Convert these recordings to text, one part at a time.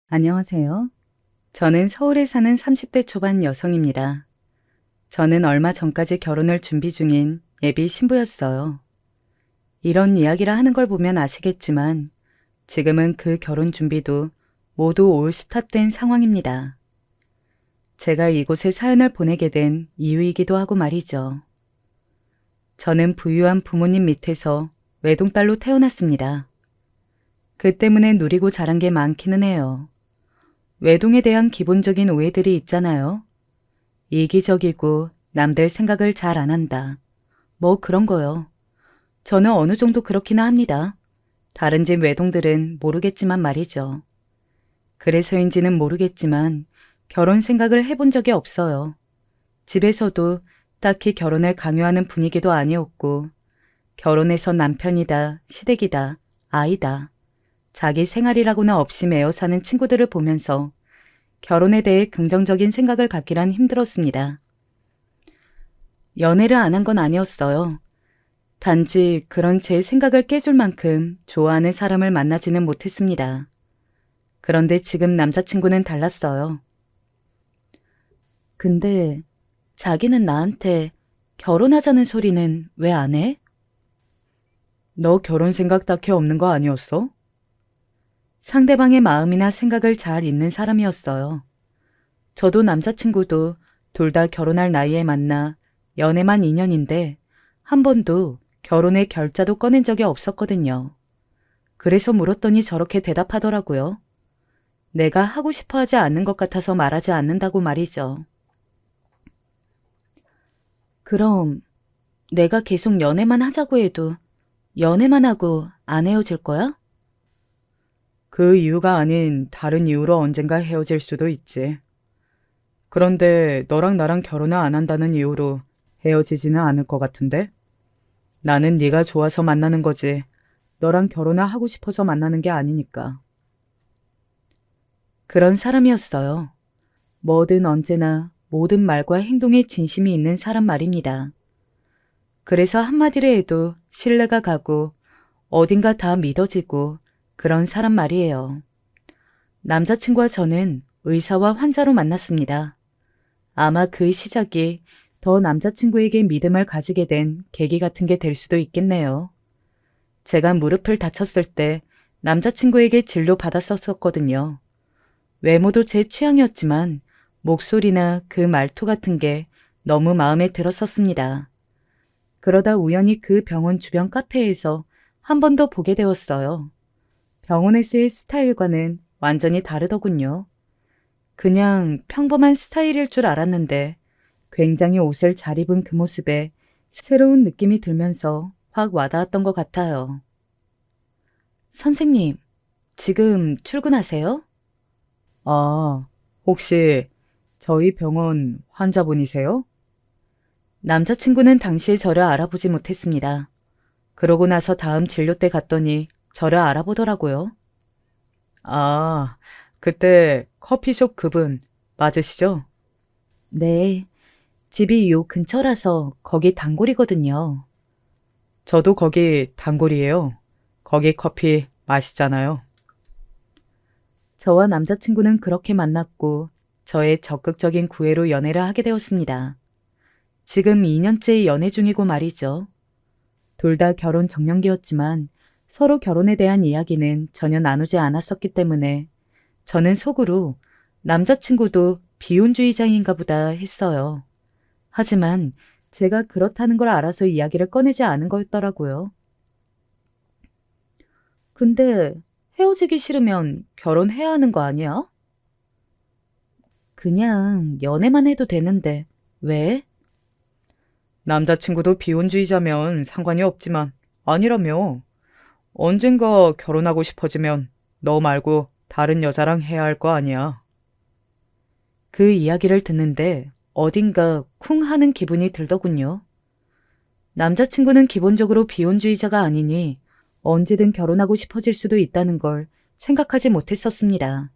안녕하세요. 저는 서울에 사는 30대 초반 여성입니다. 저는 얼마 전까지 결혼을 준비 중인 예비 신부였어요. 이런 이야기를 하는 걸 보면 아시겠지만 지금은 그 결혼 준비도 모두 올 스탑된 상황입니다. 제가 이곳에 사연을 보내게 된 이유이기도 하고 말이죠. 저는 부유한 부모님 밑에서 외동딸로 태어났습니다. 그 때문에 누리고 자란 게 많기는 해요. 외동에 대한 기본적인 오해들이 있잖아요. 이기적이고 남들 생각을 잘 안 한다. 뭐 그런 거요. 저는 어느 정도 그렇기는 합니다. 다른 집 외동들은 모르겠지만 말이죠. 그래서인지는 모르겠지만 결혼 생각을 해본 적이 없어요. 집에서도 딱히 결혼을 강요하는 분위기도 아니었고 결혼해서 남편이다, 시댁이다, 아이다. 자기 생활이라고는 없이 매어 사는 친구들을 보면서 결혼에 대해 긍정적인 생각을 갖기란 힘들었습니다. 연애를 안 한 건 아니었어요. 단지 그런 제 생각을 깨줄 만큼 좋아하는 사람을 만나지는 못했습니다. 그런데 지금 남자친구는 달랐어요. 근데 자기는 나한테 결혼하자는 소리는 왜 안 해? 너 결혼 생각 딱히 없는 거 아니었어? 상대방의 마음이나 생각을 잘 읽는 사람이었어요. 저도 남자친구도 둘 다 결혼할 나이에 만나 연애만 2년인데 한 번도 결혼의 결자도 꺼낸 적이 없었거든요. 그래서 물었더니 저렇게 대답하더라고요. 내가 하고 싶어 하지 않는 것 같아서 말하지 않는다고 말이죠. 그럼 내가 계속 연애만 하자고 해도 연애만 하고 안 헤어질 거야? 그 이유가 아닌 다른 이유로 언젠가 헤어질 수도 있지. 그런데 너랑 나랑 결혼을 안 한다는 이유로 헤어지지는 않을 것 같은데? 나는 네가 좋아서 만나는 거지. 너랑 결혼을 하고 싶어서 만나는 게 아니니까. 그런 사람이었어요. 뭐든 언제나 모든 말과 행동에 진심이 있는 사람 말입니다. 그래서 한마디를 해도 신뢰가 가고 어딘가 다 믿어지고 그런 사람 말이에요. 남자친구와 저는 의사와 환자로 만났습니다. 아마 그 시작이 더 남자친구에게 믿음을 가지게 된 계기 같은 게 될 수도 있겠네요. 제가 무릎을 다쳤을 때 남자친구에게 진료 받았었거든요. 외모도 제 취향이었지만 목소리나 그 말투 같은 게 너무 마음에 들었었습니다. 그러다 우연히 그 병원 주변 카페에서 한 번 더 보게 되었어요. 병원에 쓰일 스타일과는 완전히 다르더군요. 그냥 평범한 스타일일 줄 알았는데 굉장히 옷을 잘 입은 그 모습에 새로운 느낌이 들면서 확 와닿았던 것 같아요. 선생님, 지금 출근하세요? 아, 혹시 저희 병원 환자분이세요? 남자친구는 당시에 저를 알아보지 못했습니다. 그러고 나서 다음 진료 때 갔더니 저를 알아보더라고요. 아, 그때 커피숍 그분 맞으시죠? 네, 집이 요 근처라서 거기 단골이거든요. 저도 거기 단골이에요. 거기 커피 맛있잖아요. 저와 남자친구는 그렇게 만났고 저의 적극적인 구애로 연애를 하게 되었습니다. 지금 2년째 연애 중이고 말이죠. 둘 다 결혼 정년기였지만 서로 결혼에 대한 이야기는 전혀 나누지 않았었기 때문에 저는 속으로 남자친구도 비혼주의자인가 보다 했어요. 하지만 제가 그렇다는 걸 알아서 이야기를 꺼내지 않은 거였더라고요. 근데 헤어지기 싫으면 결혼해야 하는 거 아니야? 그냥 연애만 해도 되는데 왜? 남자친구도 비혼주의자면 상관이 없지만 아니라며. 언젠가 결혼하고 싶어지면 너 말고 다른 여자랑 해야 할 거 아니야. 그 이야기를 듣는데 어딘가 쿵 하는 기분이 들더군요. 남자친구는 기본적으로 비혼주의자가 아니니 언제든 결혼하고 싶어질 수도 있다는 걸 생각하지 못했었습니다.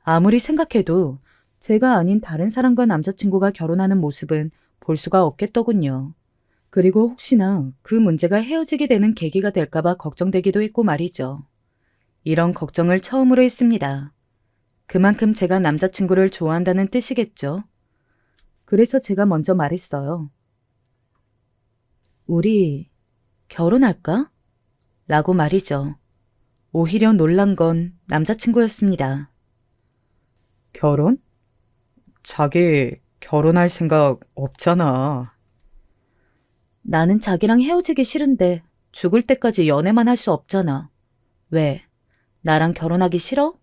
아무리 생각해도 제가 아닌 다른 사람과 남자친구가 결혼하는 모습은 볼 수가 없겠더군요. 그리고 혹시나 그 문제가 헤어지게 되는 계기가 될까봐 걱정되기도 했고 말이죠. 이런 걱정을 처음으로 했습니다. 그만큼 제가 남자친구를 좋아한다는 뜻이겠죠. 그래서 제가 먼저 말했어요. 우리 결혼할까? 라고 말이죠. 오히려 놀란 건 남자친구였습니다. 결혼? 자기 결혼할 생각 없잖아. 나는 자기랑 헤어지기 싫은데 죽을 때까지 연애만 할 수 없잖아. 왜? 나랑 결혼하기 싫어?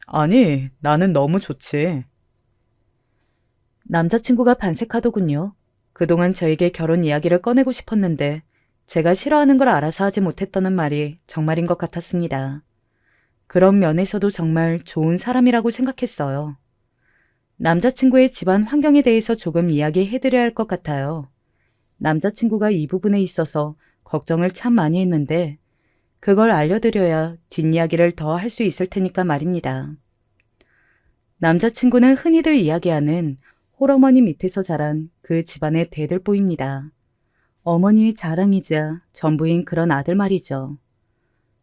아니, 나는 너무 좋지. 남자친구가 반색하더군요. 그동안 저에게 결혼 이야기를 꺼내고 싶었는데 제가 싫어하는 걸 알아서 하지 못했다는 말이 정말인 것 같았습니다. 그런 면에서도 정말 좋은 사람이라고 생각했어요. 남자친구의 집안 환경에 대해서 조금 이야기해드려야 할 것 같아요. 남자친구가 이 부분에 있어서 걱정을 참 많이 했는데 그걸 알려드려야 뒷이야기를 더 할 수 있을 테니까 말입니다. 남자친구는 흔히들 이야기하는 홀어머니 밑에서 자란 그 집안의 대들보입니다. 어머니의 자랑이자 전부인 그런 아들 말이죠.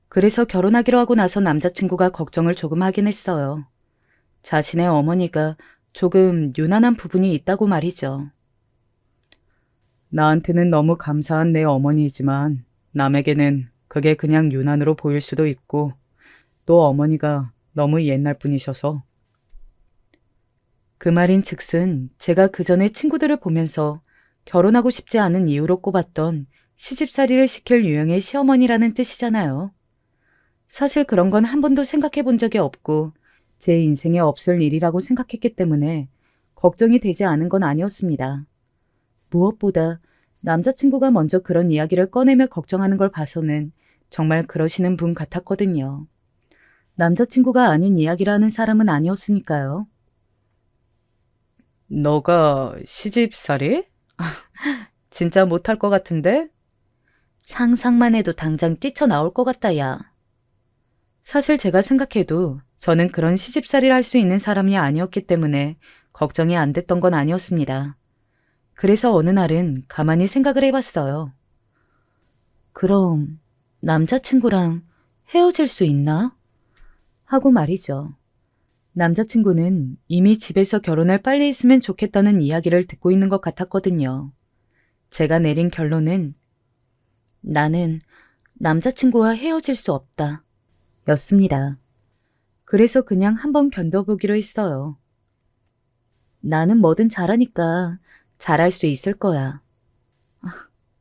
그래서 결혼하기로 하고 나서 남자친구가 걱정을 조금 하긴 했어요. 자신의 어머니가 조금 유난한 부분이 있다고 말이죠. 나한테는 너무 감사한 내 어머니이지만 남에게는 그게 그냥 유난으로 보일 수도 있고 또 어머니가 너무 옛날 분이셔서. 그 말인 즉슨 제가 그 전에 친구들을 보면서 결혼하고 싶지 않은 이유로 꼽았던 시집살이를 시킬 유형의 시어머니라는 뜻이잖아요. 사실 그런 건 한 번도 생각해 본 적이 없고 제 인생에 없을 일이라고 생각했기 때문에 걱정이 되지 않은 건 아니었습니다. 무엇보다 남자친구가 먼저 그런 이야기를 꺼내며 걱정하는 걸 봐서는 정말 그러시는 분 같았거든요. 남자친구가 아닌 이야기를 하는 사람은 아니었으니까요. 너가 시집살이? 진짜 못할 것 같은데? 상상만 해도 당장 뛰쳐나올 것 같다, 야. 사실 제가 생각해도 저는 그런 시집살이를 할 수 있는 사람이 아니었기 때문에 걱정이 안 됐던 건 아니었습니다. 그래서 어느 날은 가만히 생각을 해봤어요. 그럼 남자친구랑 헤어질 수 있나? 하고 말이죠. 남자친구는 이미 집에서 결혼을 빨리 했으면 좋겠다는 이야기를 듣고 있는 것 같았거든요. 제가 내린 결론은 나는 남자친구와 헤어질 수 없다 였습니다. 그래서 그냥 한번 견뎌보기로 했어요. 나는 뭐든 잘하니까 잘할 수 있을 거야.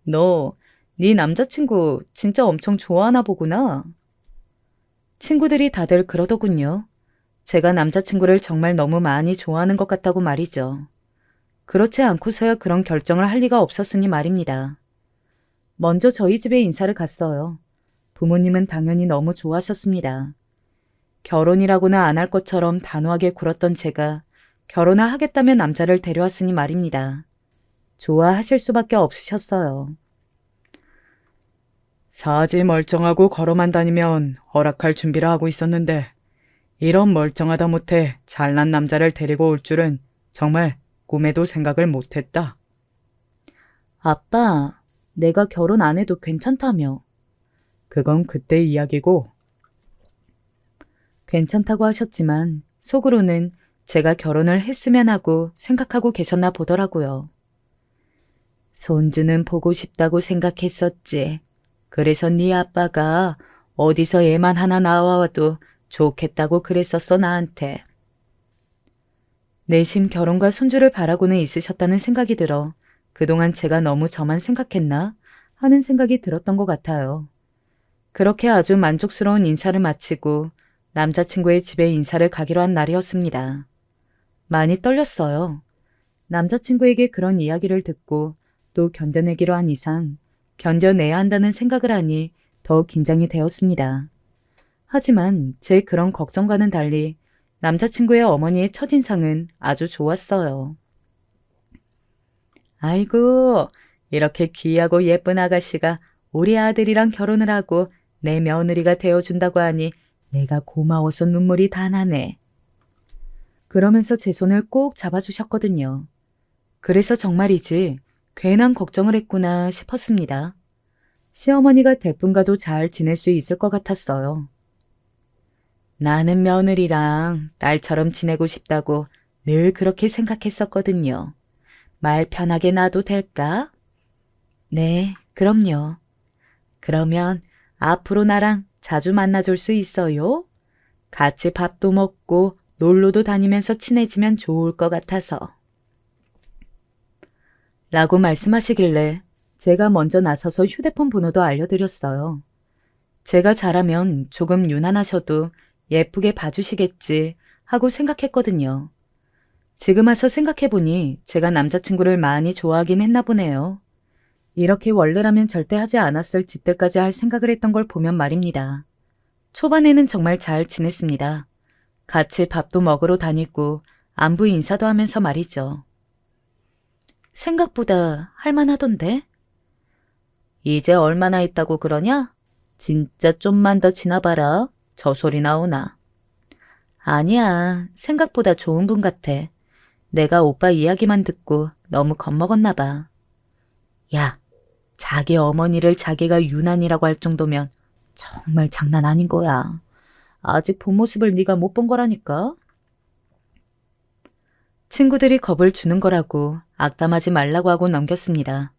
너, 네 남자친구 진짜 엄청 좋아하나 보구나. 친구들이 다들 그러더군요. 제가 남자친구를 정말 너무 많이 좋아하는 것 같다고 말이죠. 그렇지 않고서야 그런 결정을 할 리가 없었으니 말입니다. 먼저 저희 집에 인사를 갔어요. 부모님은 당연히 너무 좋아하셨습니다. 결혼이라고는 안 할 것처럼 단호하게 굴었던 제가 결혼을 하겠다며 남자를 데려왔으니 말입니다. 좋아하실 수밖에 없으셨어요. 사지 멀쩡하고 걸어만 다니면 허락할 준비를 하고 있었는데 이런 멀쩡하다 못해 잘난 남자를 데리고 올 줄은 정말 꿈에도 생각을 못했다. 아빠, 내가 결혼 안 해도 괜찮다며. 그건 그때 이야기고. 괜찮다고 하셨지만 속으로는 제가 결혼을 했으면 하고 생각하고 계셨나 보더라고요. 손주는 보고 싶다고 생각했었지. 그래서 네 아빠가 어디서 애만 하나 나와도 좋겠다고 그랬었어 나한테. 내심 결혼과 손주를 바라고는 있으셨다는 생각이 들어 그동안 제가 너무 저만 생각했나 하는 생각이 들었던 것 같아요. 그렇게 아주 만족스러운 인사를 마치고 남자친구의 집에 인사를 가기로 한 날이었습니다. 많이 떨렸어요. 남자친구에게 그런 이야기를 듣고 또 견뎌내기로 한 이상 견뎌내야 한다는 생각을 하니 더 긴장이 되었습니다. 하지만 제 그런 걱정과는 달리 남자친구의 어머니의 첫인상은 아주 좋았어요. 아이고, 이렇게 귀하고 예쁜 아가씨가 우리 아들이랑 결혼을 하고 내 며느리가 되어준다고 하니 내가 고마워서 눈물이 다 나네. 그러면서 제 손을 꼭 잡아주셨거든요. 그래서 정말이지 괜한 걱정을 했구나 싶었습니다. 시어머니가 될 분과도 잘 지낼 수 있을 것 같았어요. 나는 며느리랑 딸처럼 지내고 싶다고 늘 그렇게 생각했었거든요. 말 편하게 놔도 될까? 네, 그럼요. 그러면 앞으로 나랑 자주 만나줄 수 있어요? 같이 밥도 먹고 놀러도 다니면서 친해지면 좋을 것 같아서. 라고 말씀하시길래 제가 먼저 나서서 휴대폰 번호도 알려드렸어요. 제가 잘하면 조금 유난하셔도 예쁘게 봐주시겠지 하고 생각했거든요. 지금 와서 생각해보니 제가 남자친구를 많이 좋아하긴 했나 보네요. 이렇게 원래라면 절대 하지 않았을 짓들까지 할 생각을 했던 걸 보면 말입니다. 초반에는 정말 잘 지냈습니다. 같이 밥도 먹으러 다니고 안부 인사도 하면서 말이죠. 생각보다 할만하던데? 이제 얼마나 있다고 그러냐? 진짜 좀만 더 지나봐라. 저 소리 나오나. 아니야. 생각보다 좋은 분 같아. 내가 오빠 이야기만 듣고 너무 겁먹었나 봐. 야, 자기 어머니를 자기가 유난이라고 할 정도면 정말 장난 아닌 거야. 아직 본 모습을 네가 못 본 거라니까. 친구들이 겁을 주는 거라고 악담하지 말라고 하고 넘겼습니다.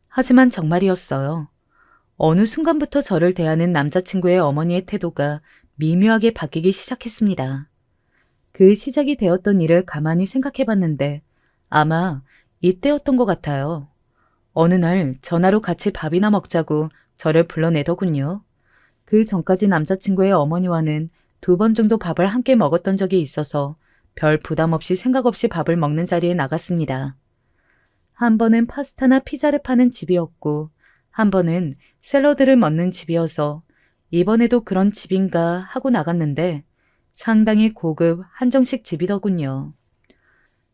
하지만 정말이었어요. 어느 순간부터 저를 대하는 남자친구의 어머니의 태도가 미묘하게 바뀌기 시작했습니다. 그 시작이 되었던 일을 가만히 생각해봤는데 아마 이때였던 것 같아요. 어느 날 전화로 같이 밥이나 먹자고 저를 불러내더군요. 그 전까지 남자친구의 어머니와는 2번 정도 밥을 함께 먹었던 적이 있어서 별 부담 없이 생각 없이 밥을 먹는 자리에 나갔습니다. 한 번은 파스타나 피자를 파는 집이었고 한 번은 샐러드를 먹는 집이어서 이번에도 그런 집인가 하고 나갔는데 상당히 고급 한정식 집이더군요.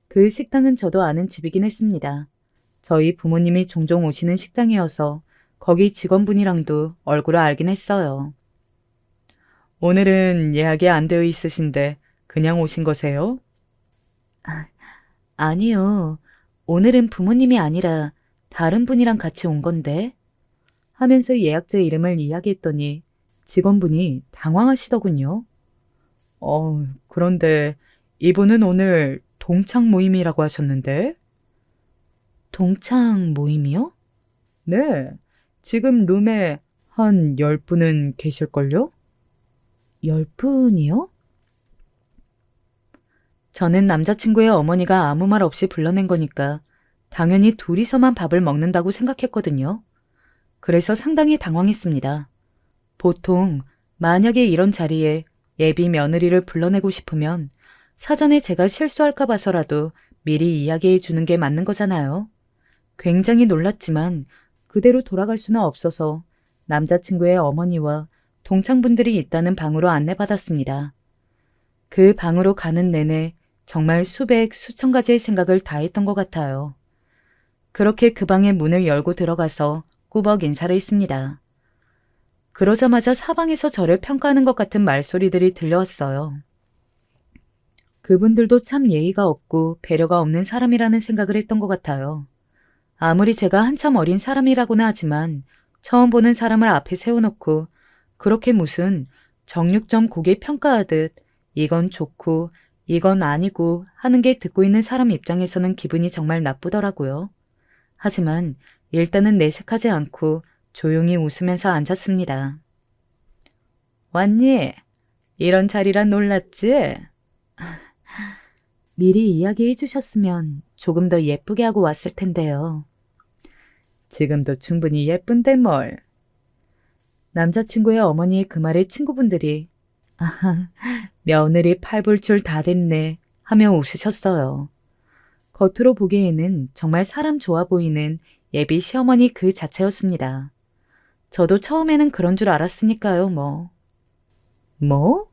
그 식당은 저도 아는 집이긴 했습니다. 저희 부모님이 종종 오시는 식당이어서 거기 직원분이랑도 얼굴을 알긴 했어요. 오늘은 예약이 안 되어 있으신데 그냥 오신 거세요? 아니요. 오늘은 부모님이 아니라 다른 분이랑 같이 온 건데 하면서 예약자 이름을 이야기했더니 직원분이 당황하시더군요. 그런데 이분은 오늘 동창 모임이라고 하셨는데? 동창 모임이요? 네. 지금 룸에 한 10분은 계실걸요? 10분이요? 저는 남자친구의 어머니가 아무 말 없이 불러낸 거니까 당연히 둘이서만 밥을 먹는다고 생각했거든요. 그래서 상당히 당황했습니다. 보통 만약에 이런 자리에 예비 며느리를 불러내고 싶으면 사전에 제가 실수할까 봐서라도 미리 이야기해 주는 게 맞는 거잖아요. 굉장히 놀랐지만 그대로 돌아갈 수는 없어서 남자친구의 어머니와 동창분들이 있다는 방으로 안내받았습니다. 그 방으로 가는 내내 정말 수백, 수천 가지의 생각을 다 했던 것 같아요. 그렇게 그 방의 문을 열고 들어가서 꾸벅 인사를 했습니다. 그러자마자 사방에서 저를 평가하는 것 같은 말소리들이 들려왔어요. 그분들도 참 예의가 없고 배려가 없는 사람이라는 생각을 했던 것 같아요. 아무리 제가 한참 어린 사람이라고는 하지만 처음 보는 사람을 앞에 세워놓고 그렇게 무슨 정육점 고기 평가하듯 이건 좋고 이건 아니고 하는 게 듣고 있는 사람 입장에서는 기분이 정말 나쁘더라고요. 하지만 일단은 내색하지 않고 조용히 웃으면서 앉았습니다. 왔니? 이런 자리란 놀랐지? 미리 이야기해 주셨으면 조금 더 예쁘게 하고 왔을 텐데요. 지금도 충분히 예쁜데 뭘. 남자친구의 어머니의 그 말에 친구분들이 아하, 며느리 팔불출 다 됐네 하며 웃으셨어요. 겉으로 보기에는 정말 사람 좋아 보이는 예비 시어머니 그 자체였습니다. 저도 처음에는 그런 줄 알았으니까요, 뭐. 뭐?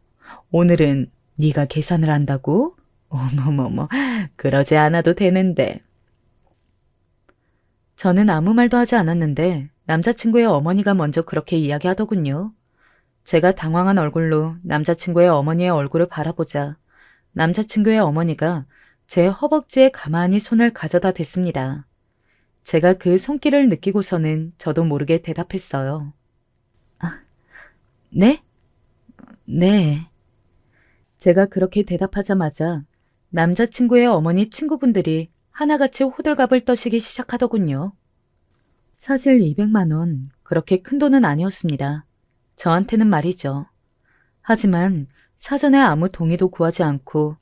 오늘은 네가 계산을 한다고? 어머머머, 그러지 않아도 되는데. 저는 아무 말도 하지 않았는데 남자친구의 어머니가 먼저 그렇게 이야기하더군요. 제가 당황한 얼굴로 남자친구의 어머니의 얼굴을 바라보자 남자친구의 어머니가 제 허벅지에 가만히 손을 가져다 댔습니다. 제가 그 손길을 느끼고서는 저도 모르게 대답했어요. 아, 네? 네. 제가 그렇게 대답하자마자 남자친구의 어머니 친구분들이 하나같이 호들갑을 떠시기 시작하더군요. 사실 200만 원, 그렇게 큰 돈은 아니었습니다. 저한테는 말이죠. 하지만 사전에 아무 동의도 구하지 않고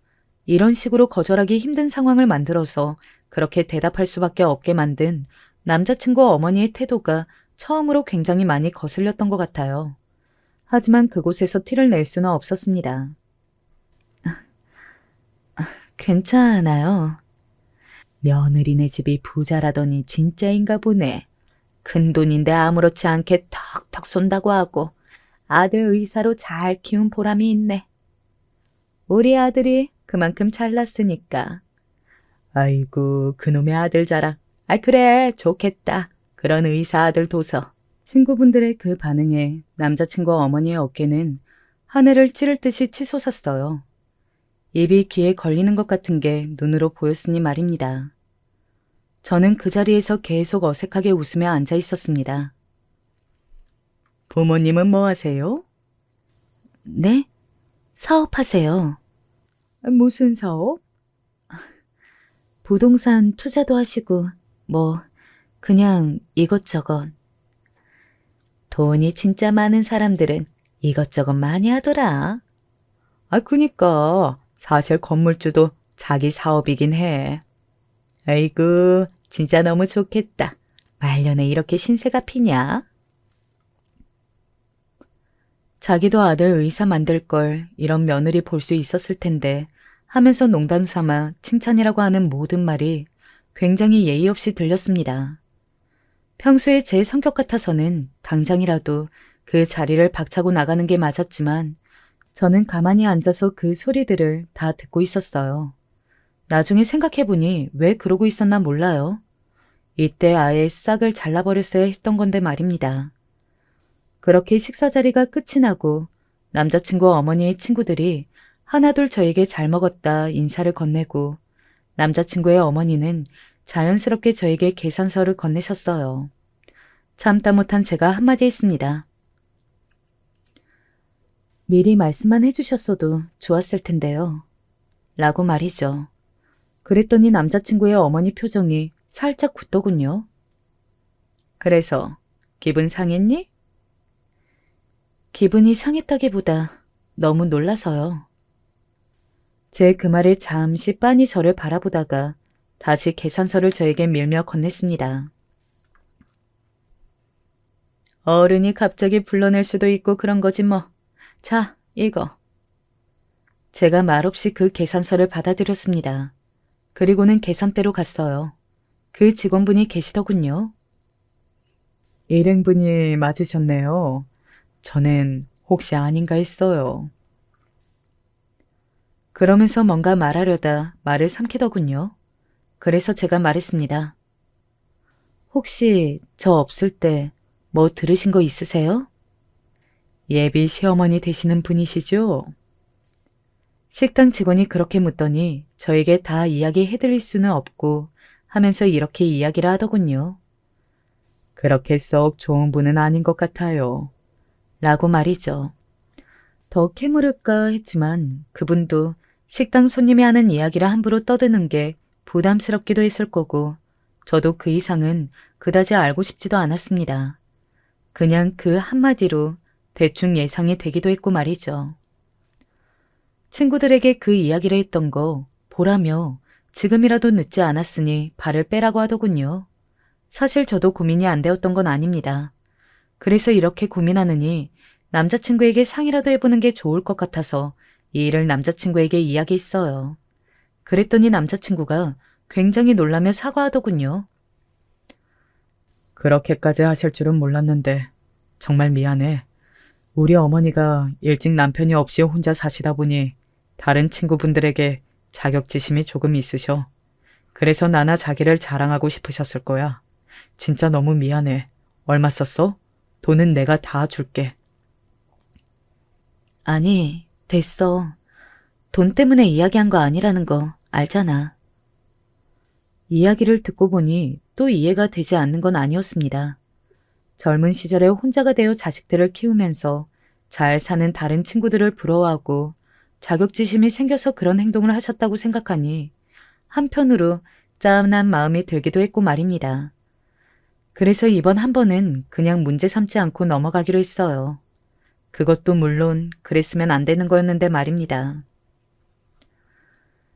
이런 식으로 거절하기 힘든 상황을 만들어서 그렇게 대답할 수밖에 없게 만든 남자친구 어머니의 태도가 처음으로 굉장히 많이 거슬렸던 것 같아요. 하지만 그곳에서 티를 낼 수는 없었습니다. 괜찮아요. 며느리네 집이 부자라더니 진짜인가 보네. 큰돈인데 아무렇지 않게 턱턱 쏜다고 하고 아들 의사로 잘 키운 보람이 있네. 우리 아들이 그만큼 잘났으니까. 아이고, 그놈의 아들 자랑. 아, 그래, 좋겠다. 그런 의사 아들 둬서. 친구분들의 그 반응에 남자친구 어머니의 어깨는 하늘을 찌를 듯이 치솟았어요. 입이 귀에 걸리는 것 같은 게 눈으로 보였으니 말입니다. 저는 그 자리에서 계속 어색하게 웃으며 앉아 있었습니다. 부모님은 뭐 하세요? 네? 사업하세요. 무슨 사업? 부동산 투자도 하시고 그냥 이것저것. 돈이 진짜 많은 사람들은 이것저것 많이 하더라. 그니까 사실 건물주도 자기 사업이긴 해. 아이고, 진짜 너무 좋겠다. 말년에 이렇게 신세가 피냐? 자기도 아들 의사 만들 걸 이런 며느리 볼 수 있었을 텐데 하면서 농담 삼아 칭찬이라고 하는 모든 말이 굉장히 예의 없이 들렸습니다. 평소에 제 성격 같아서는 당장이라도 그 자리를 박차고 나가는 게 맞았지만 저는 가만히 앉아서 그 소리들을 다 듣고 있었어요. 나중에 생각해보니 왜 그러고 있었나 몰라요. 이때 아예 싹을 잘라버렸어야 했던 건데 말입니다. 그렇게 식사 자리가 끝이 나고 남자친구 어머니의 친구들이 하나둘 저에게 잘 먹었다 인사를 건네고 남자친구의 어머니는 자연스럽게 저에게 계산서를 건네셨어요. 참다 못한 제가 한마디 했습니다. 미리 말씀만 해주셨어도 좋았을 텐데요. 라고 말이죠. 그랬더니 남자친구의 어머니 표정이 살짝 굳더군요. 그래서 기분 상했니? 기분이 상했다기보다 너무 놀라서요. 제 그 말에 잠시 빤히 저를 바라보다가 다시 계산서를 저에게 밀며 건넸습니다. 어른이 갑자기 불러낼 수도 있고 그런 거지 뭐. 자, 이거. 제가 말없이 그 계산서를 받아들였습니다. 그리고는 계산대로 갔어요. 그 직원분이 계시더군요. 일행분이 맞으셨네요. 저는 혹시 아닌가 했어요. 그러면서 뭔가 말하려다 말을 삼키더군요. 그래서 제가 말했습니다. 혹시 저 없을 때 뭐 들으신 거 있으세요? 예비 시어머니 되시는 분이시죠? 식당 직원이 그렇게 묻더니 저에게 다 이야기해드릴 수는 없고 하면서 이렇게 이야기를 하더군요. 그렇게 썩 좋은 분은 아닌 것 같아요. 라고 말이죠. 더 캐물을까 했지만 그분도 식당 손님이 하는 이야기를 함부로 떠드는 게 부담스럽기도 했을 거고 저도 그 이상은 그다지 알고 싶지도 않았습니다. 그냥 그 한마디로 대충 예상이 되기도 했고 말이죠. 친구들에게 그 이야기를 했던 거 보라며 지금이라도 늦지 않았으니 발을 빼라고 하더군요. 사실 저도 고민이 안 되었던 건 아닙니다. 그래서 이렇게 고민하느니 남자친구에게 상의라도 해보는 게 좋을 것 같아서 이 일을 남자친구에게 이야기했어요. 그랬더니 남자친구가 굉장히 놀라며 사과하더군요. 그렇게까지 하실 줄은 몰랐는데 정말 미안해. 우리 어머니가 일찍 남편이 없이 혼자 사시다 보니 다른 친구분들에게 자격지심이 조금 있으셔. 그래서 나나 자기를 자랑하고 싶으셨을 거야. 진짜 너무 미안해. 얼마 썼어? 돈은 내가 다 줄게. 아니, 됐어. 돈 때문에 이야기한 거 아니라는 거 알잖아. 이야기를 듣고 보니 또 이해가 되지 않는 건 아니었습니다. 젊은 시절에 혼자가 되어 자식들을 키우면서 잘 사는 다른 친구들을 부러워하고 자격지심이 생겨서 그런 행동을 하셨다고 생각하니 한편으로 짠한 마음이 들기도 했고 말입니다. 그래서 이번 한 번은 그냥 문제 삼지 않고 넘어가기로 했어요. 그것도 물론 그랬으면 안 되는 거였는데 말입니다.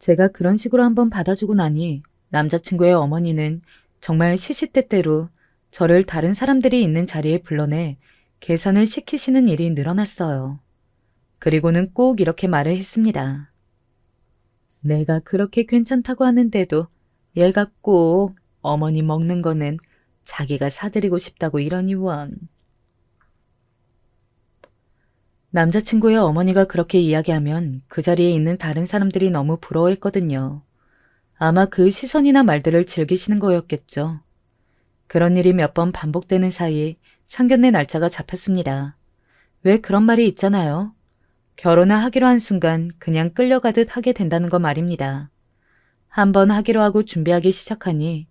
제가 그런 식으로 한번 받아주고 나니 남자친구의 어머니는 정말 시시때때로 저를 다른 사람들이 있는 자리에 불러내 계산을 시키시는 일이 늘어났어요. 그리고는 꼭 이렇게 말을 했습니다. 내가 그렇게 괜찮다고 하는데도 얘가 꼭 어머니 먹는 거는 자기가 사드리고 싶다고 이러니 원. 남자친구의 어머니가 그렇게 이야기하면 그 자리에 있는 다른 사람들이 너무 부러워했거든요. 아마 그 시선이나 말들을 즐기시는 거였겠죠. 그런 일이 몇 번 반복되는 사이 상견례 날짜가 잡혔습니다. 왜 그런 말이 있잖아요. 결혼을 하기로 한 순간 그냥 끌려가듯 하게 된다는 거 말입니다. 한번 하기로 하고 준비하기 시작하니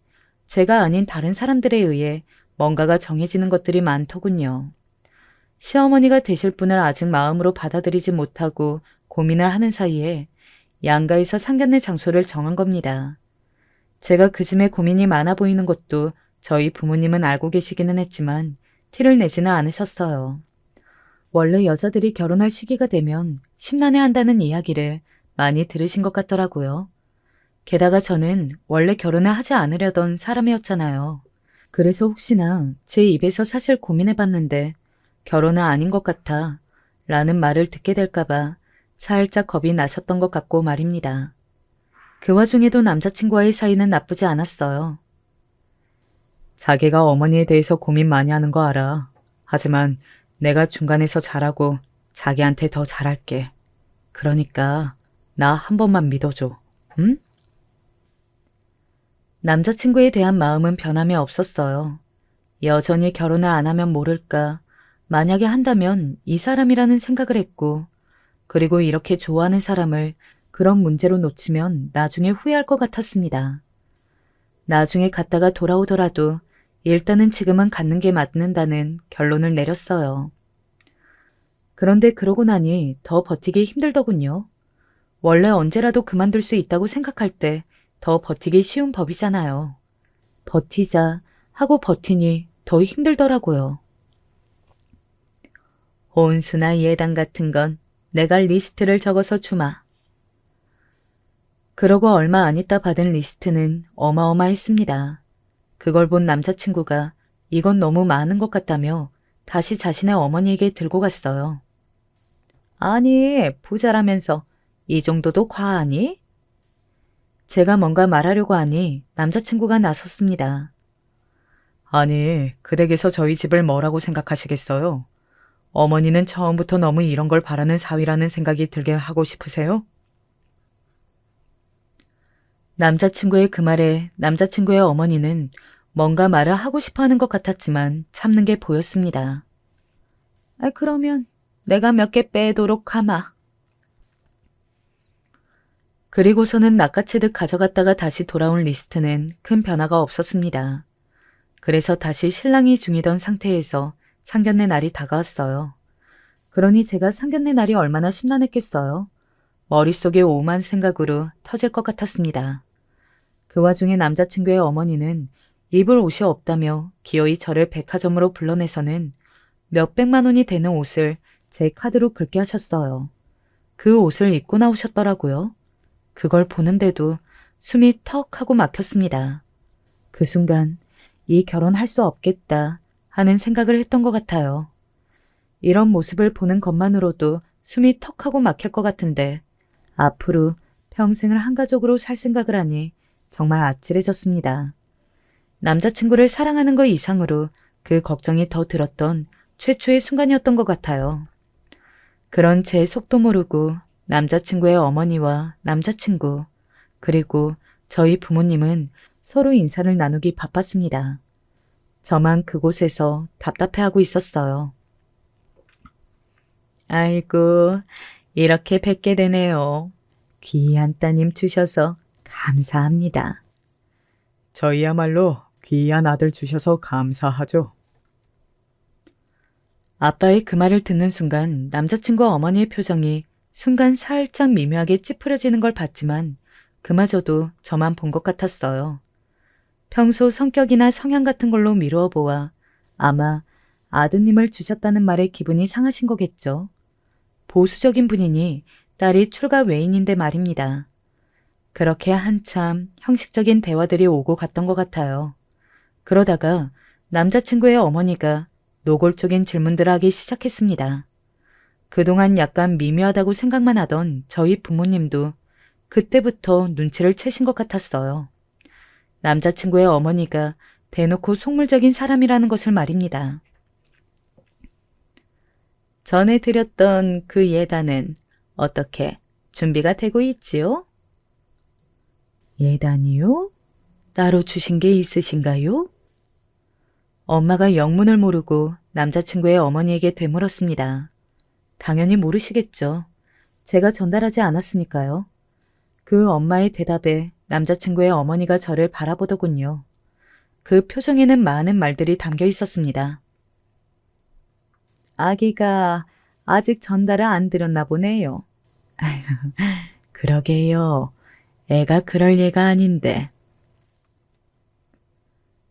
제가 아닌 다른 사람들에 의해 뭔가가 정해지는 것들이 많더군요. 시어머니가 되실 분을 아직 마음으로 받아들이지 못하고 고민을 하는 사이에 양가에서 상견례 장소를 정한 겁니다. 제가 그쯤에 고민이 많아 보이는 것도 저희 부모님은 알고 계시기는 했지만 티를 내지는 않으셨어요. 원래 여자들이 결혼할 시기가 되면 심란해한다는 이야기를 많이 들으신 것 같더라고요. 게다가 저는 원래 결혼을 하지 않으려던 사람이었잖아요. 그래서 혹시나 제 입에서 사실 고민해봤는데 결혼은 아닌 것 같아 라는 말을 듣게 될까봐 살짝 겁이 나셨던 것 같고 말입니다. 그 와중에도 남자친구와의 사이는 나쁘지 않았어요. 자기가 어머니에 대해서 고민 많이 하는 거 알아. 하지만 내가 중간에서 잘하고 자기한테 더 잘할게. 그러니까 나 한 번만 믿어줘. 응? 남자친구에 대한 마음은 변함이 없었어요. 여전히 결혼을 안 하면 모를까. 만약에 한다면 이 사람이라는 생각을 했고, 그리고 이렇게 좋아하는 사람을 그런 문제로 놓치면 나중에 후회할 것 같았습니다. 나중에 갔다가 돌아오더라도 일단은 지금은 갖는 게 맞는다는 결론을 내렸어요. 그런데 그러고 나니 더 버티기 힘들더군요. 원래 언제라도 그만둘 수 있다고 생각할 때 더 버티기 쉬운 법이잖아요. 버티자 하고 버티니 더 힘들더라고요. 혼수나 예단 같은 건 내가 리스트를 적어서 주마. 그러고 얼마 안 있다 받은 리스트는 어마어마했습니다. 그걸 본 남자친구가 이건 너무 많은 것 같다며 다시 자신의 어머니에게 들고 갔어요. 아니, 부자라면서 이 정도도 과하니? 제가 뭔가 말하려고 하니 남자친구가 나섰습니다. 아니, 그 댁에서 저희 집을 뭐라고 생각하시겠어요? 어머니는 처음부터 너무 이런 걸 바라는 사위라는 생각이 들게 하고 싶으세요? 남자친구의 그 말에 남자친구의 어머니는 뭔가 말을 하고 싶어 하는 것 같았지만 참는 게 보였습니다. 그러면 내가 몇 개 빼도록 하마. 그리고서는 낚아채듯 가져갔다가 다시 돌아온 리스트는 큰 변화가 없었습니다. 그래서 다시 신랑이 중이던 상태에서 상견례 날이 다가왔어요. 그러니 제가 상견례 날이 얼마나 심란했겠어요. 머릿속에 오만 생각으로 터질 것 같았습니다. 그 와중에 남자친구의 어머니는 입을 옷이 없다며 기어이 저를 백화점으로 불러내서는 몇백만 원이 되는 옷을 제 카드로 긁게 하셨어요. 그 옷을 입고 나오셨더라고요. 그걸 보는데도 숨이 턱 하고 막혔습니다. 그 순간 이 결혼할 수 없겠다 하는 생각을 했던 것 같아요. 이런 모습을 보는 것만으로도 숨이 턱 하고 막힐 것 같은데 앞으로 평생을 한가족으로 살 생각을 하니 정말 아찔해졌습니다. 남자친구를 사랑하는 것 이상으로 그 걱정이 더 들었던 최초의 순간이었던 것 같아요. 그런 제 속도 모르고 남자친구의 어머니와 남자친구 그리고 저희 부모님은 서로 인사를 나누기 바빴습니다. 저만 그곳에서 답답해하고 있었어요. 아이고, 이렇게 뵙게 되네요. 귀한 따님 주셔서 감사합니다. 저희야말로 귀한 아들 주셔서 감사하죠. 아빠의 그 말을 듣는 순간 남자친구 어머니의 표정이 순간 살짝 미묘하게 찌푸려지는 걸 봤지만 그마저도 저만 본 것 같았어요. 평소 성격이나 성향 같은 걸로 미루어 보아 아마 아드님을 주셨다는 말에 기분이 상하신 거겠죠. 보수적인 분이니 딸이 출가 외인인데 말입니다. 그렇게 한참 형식적인 대화들이 오고 갔던 것 같아요. 그러다가 남자친구의 어머니가 노골적인 질문들을 하기 시작했습니다. 그동안 약간 미묘하다고 생각만 하던 저희 부모님도 그때부터 눈치를 채신 것 같았어요. 남자친구의 어머니가 대놓고 속물적인 사람이라는 것을 말입니다. 전에 드렸던 그 예단은 어떻게 준비가 되고 있지요? 예단이요? 따로 주신 게 있으신가요? 엄마가 영문을 모르고 남자친구의 어머니에게 되물었습니다. 당연히 모르시겠죠. 제가 전달하지 않았으니까요. 그 엄마의 대답에 남자친구의 어머니가 저를 바라보더군요. 그 표정에는 많은 말들이 담겨 있었습니다. 아기가 아직 전달을 안 드렸나 보네요. 아휴, 그러게요. 애가 그럴 애가 아닌데.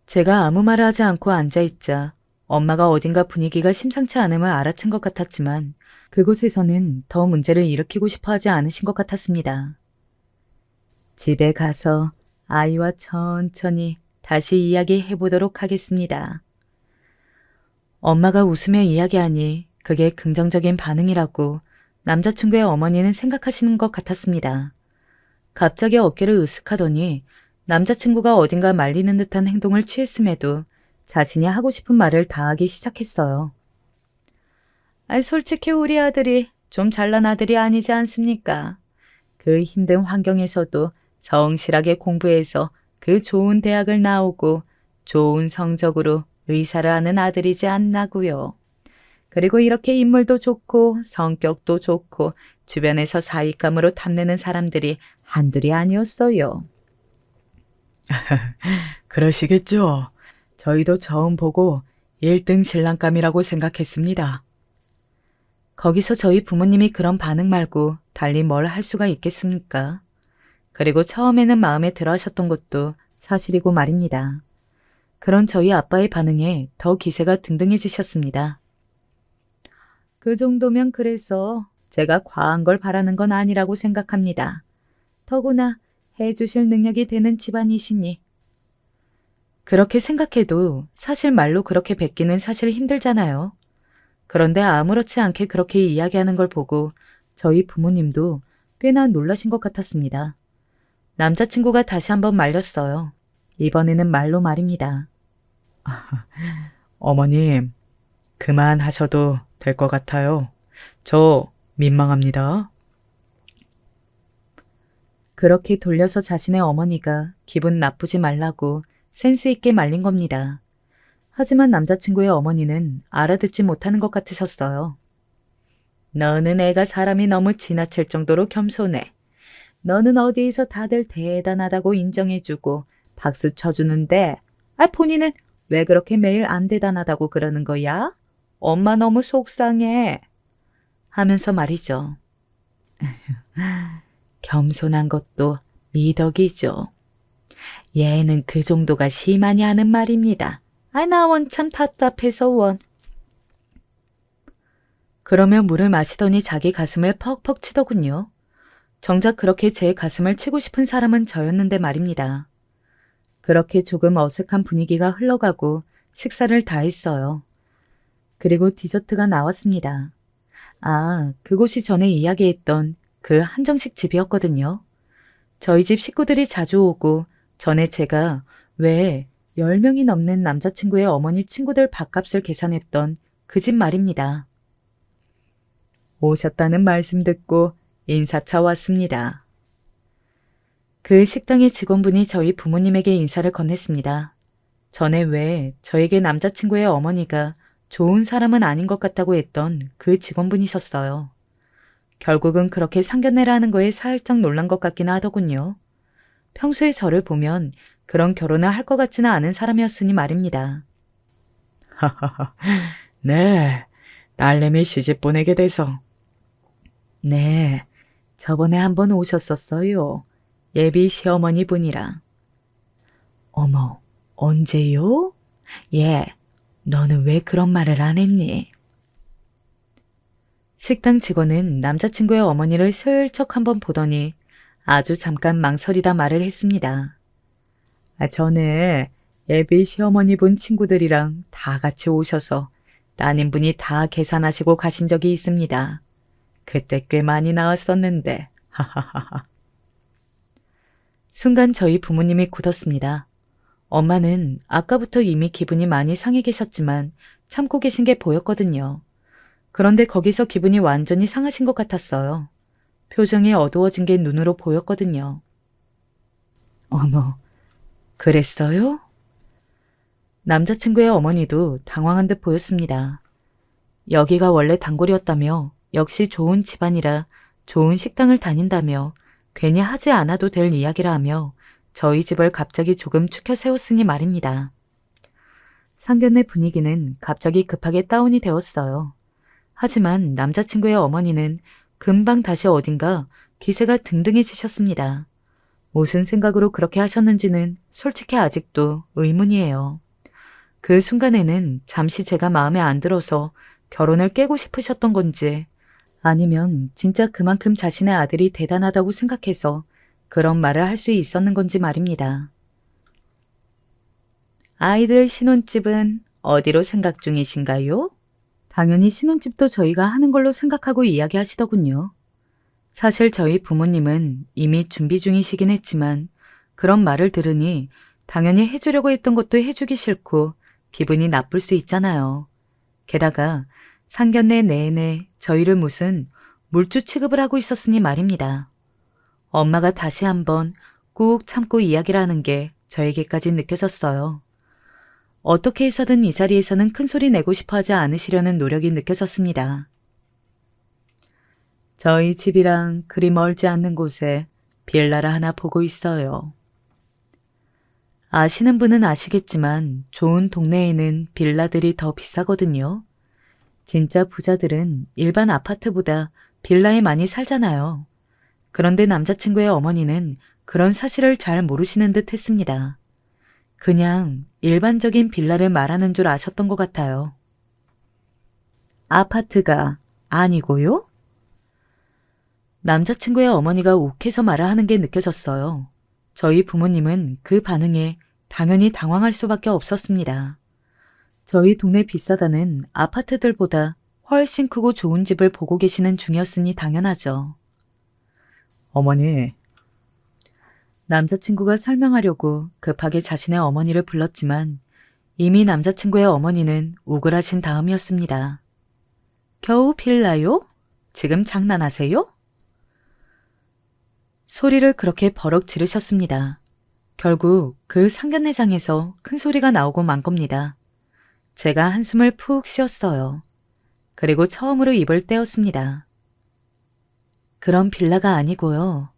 제가 아무 말을 하지 않고 앉아있자 엄마가 어딘가 분위기가 심상치 않음을 알아챈 것 같았지만 그곳에서는 더 문제를 일으키고 싶어 하지 않으신 것 같았습니다. 집에 가서 아이와 천천히 다시 이야기해 보도록 하겠습니다. 엄마가 웃으며 이야기하니 그게 긍정적인 반응이라고 남자친구의 어머니는 생각하시는 것 같았습니다. 갑자기 어깨를 으쓱하더니 남자친구가 어딘가 말리는 듯한 행동을 취했음에도 자신이 하고 싶은 말을 다 하기 시작했어요. 솔직히 우리 아들이 좀 잘난 아들이 아니지 않습니까? 그 힘든 환경에서도 성실하게 공부해서 그 좋은 대학을 나오고 좋은 성적으로 의사를 하는 아들이지 않나고요. 그리고 이렇게 인물도 좋고 성격도 좋고 주변에서 사익감으로 탐내는 사람들이 한둘이 아니었어요. 그러시겠죠. 저희도 처음 보고 1등 신랑감이라고 생각했습니다. 거기서 저희 부모님이 그런 반응 말고 달리 뭘 할 수가 있겠습니까? 그리고 처음에는 마음에 들어 하셨던 것도 사실이고 말입니다. 그런 저희 아빠의 반응에 더 기세가 등등해지셨습니다. 그 정도면 그래서 제가 과한 걸 바라는 건 아니라고 생각합니다. 더구나 해주실 능력이 되는 집안이시니. 그렇게 생각해도 사실 말로 그렇게 뱉기는 사실 힘들잖아요. 그런데 아무렇지 않게 그렇게 이야기하는 걸 보고 저희 부모님도 꽤나 놀라신 것 같았습니다. 남자친구가 다시 한번 말렸어요. 이번에는 말로 말입니다. 어머님, 그만하셔도 될 것 같아요. 저 민망합니다. 그렇게 돌려서 자신의 어머니가 기분 나쁘지 말라고 센스 있게 말린 겁니다. 하지만 남자친구의 어머니는 알아듣지 못하는 것 같으셨어요. 너는 애가 사람이 너무 지나칠 정도로 겸손해. 너는 어디에서 다들 대단하다고 인정해주고 박수 쳐주는데 본인은 왜 그렇게 매일 안 대단하다고 그러는 거야? 엄마 너무 속상해. 하면서 말이죠. 겸손한 것도 미덕이죠. 얘는 그 정도가 심하니 하는 말입니다. 나 원참 답답해서 원. 그러며 물을 마시더니 자기 가슴을 퍽퍽 치더군요. 정작 그렇게 제 가슴을 치고 싶은 사람은 저였는데 말입니다. 그렇게 조금 어색한 분위기가 흘러가고 식사를 다 했어요. 그리고 디저트가 나왔습니다. 그곳이 전에 이야기했던 그 한정식 집이었거든요. 저희 집 식구들이 자주 오고 전에 제가 왜 10명이 넘는 남자친구의 어머니 친구들 밥값을 계산했던 그 집 말입니다. 오셨다는 말씀 듣고 인사차 왔습니다. 그 식당의 직원분이 저희 부모님에게 인사를 건넸습니다. 전에 왜 저에게 남자친구의 어머니가 좋은 사람은 아닌 것 같다고 했던 그 직원분이셨어요. 결국은 그렇게 상견례를 하는 거에 살짝 놀란 것 같기는 하더군요. 평소에 저를 보면 그런 결혼을 할 것 같지는 않은 사람이었으니 말입니다. 하하하, 네, 딸내미 시집 보내게 돼서. 네, 저번에 한번 오셨었어요. 예비 시어머니 분이랑. 어머, 언제요? 예, 너는 왜 그런 말을 안 했니? 식당 직원은 남자친구의 어머니를 슬쩍 한번 보더니 아주 잠깐 망설이다 말을 했습니다. 저는 예비 시어머니 분 친구들이랑 다 같이 오셔서 따님분이 다 계산하시고 가신 적이 있습니다. 그때 꽤 많이 나왔었는데, 하하하하. 순간 저희 부모님이 굳었습니다. 엄마는 아까부터 이미 기분이 많이 상해 계셨지만 참고 계신 게 보였거든요. 그런데 거기서 기분이 완전히 상하신 것 같았어요. 표정이 어두워진 게 눈으로 보였거든요. 어머, 그랬어요? 남자친구의 어머니도 당황한 듯 보였습니다. 여기가 원래 단골이었다며 역시 좋은 집안이라 좋은 식당을 다닌다며 괜히 하지 않아도 될 이야기라 하며 저희 집을 갑자기 조금 축혀 세웠으니 말입니다. 상견례 분위기는 갑자기 급하게 다운이 되었어요. 하지만 남자친구의 어머니는 금방 다시 어딘가 기세가 등등해지셨습니다. 무슨 생각으로 그렇게 하셨는지는 솔직히 아직도 의문이에요. 그 순간에는 잠시 제가 마음에 안 들어서 결혼을 깨고 싶으셨던 건지 아니면 진짜 그만큼 자신의 아들이 대단하다고 생각해서 그런 말을 할 수 있었는 건지 말입니다. 아이들 신혼집은 어디로 생각 중이신가요? 당연히 신혼집도 저희가 하는 걸로 생각하고 이야기하시더군요. 사실 저희 부모님은 이미 준비 중이시긴 했지만 그런 말을 들으니 당연히 해주려고 했던 것도 해주기 싫고 기분이 나쁠 수 있잖아요. 게다가 상견례 내내 저희를 무슨 물주 취급을 하고 있었으니 말입니다. 엄마가 다시 한번 꾹 참고 이야기를 하는 게 저에게까지 느껴졌어요. 어떻게 해서든 이 자리에서는 큰 소리 내고 싶어 하지 않으시려는 노력이 느껴졌습니다. 저희 집이랑 그리 멀지 않는 곳에 빌라를 하나 보고 있어요. 아시는 분은 아시겠지만 좋은 동네에는 빌라들이 더 비싸거든요. 진짜 부자들은 일반 아파트보다 빌라에 많이 살잖아요. 그런데 남자친구의 어머니는 그런 사실을 잘 모르시는 듯 했습니다. 그냥 일반적인 빌라를 말하는 줄 아셨던 것 같아요. 아파트가 아니고요? 남자친구의 어머니가 욱해서 말을 하는 게 느껴졌어요. 저희 부모님은 그 반응에 당연히 당황할 수밖에 없었습니다. 저희 동네 비싸다는 아파트들보다 훨씬 크고 좋은 집을 보고 계시는 중이었으니 당연하죠. 어머니. 남자친구가 설명하려고 급하게 자신의 어머니를 불렀지만 이미 남자친구의 어머니는 우글하신 다음이었습니다. 겨우 빌라요? 지금 장난하세요? 소리를 그렇게 버럭 지르셨습니다. 결국 그 상견례장에서 큰 소리가 나오고 만 겁니다. 제가 한숨을 푹 쉬었어요. 그리고 처음으로 입을 떼었습니다. 그런 빌라가 아니고요.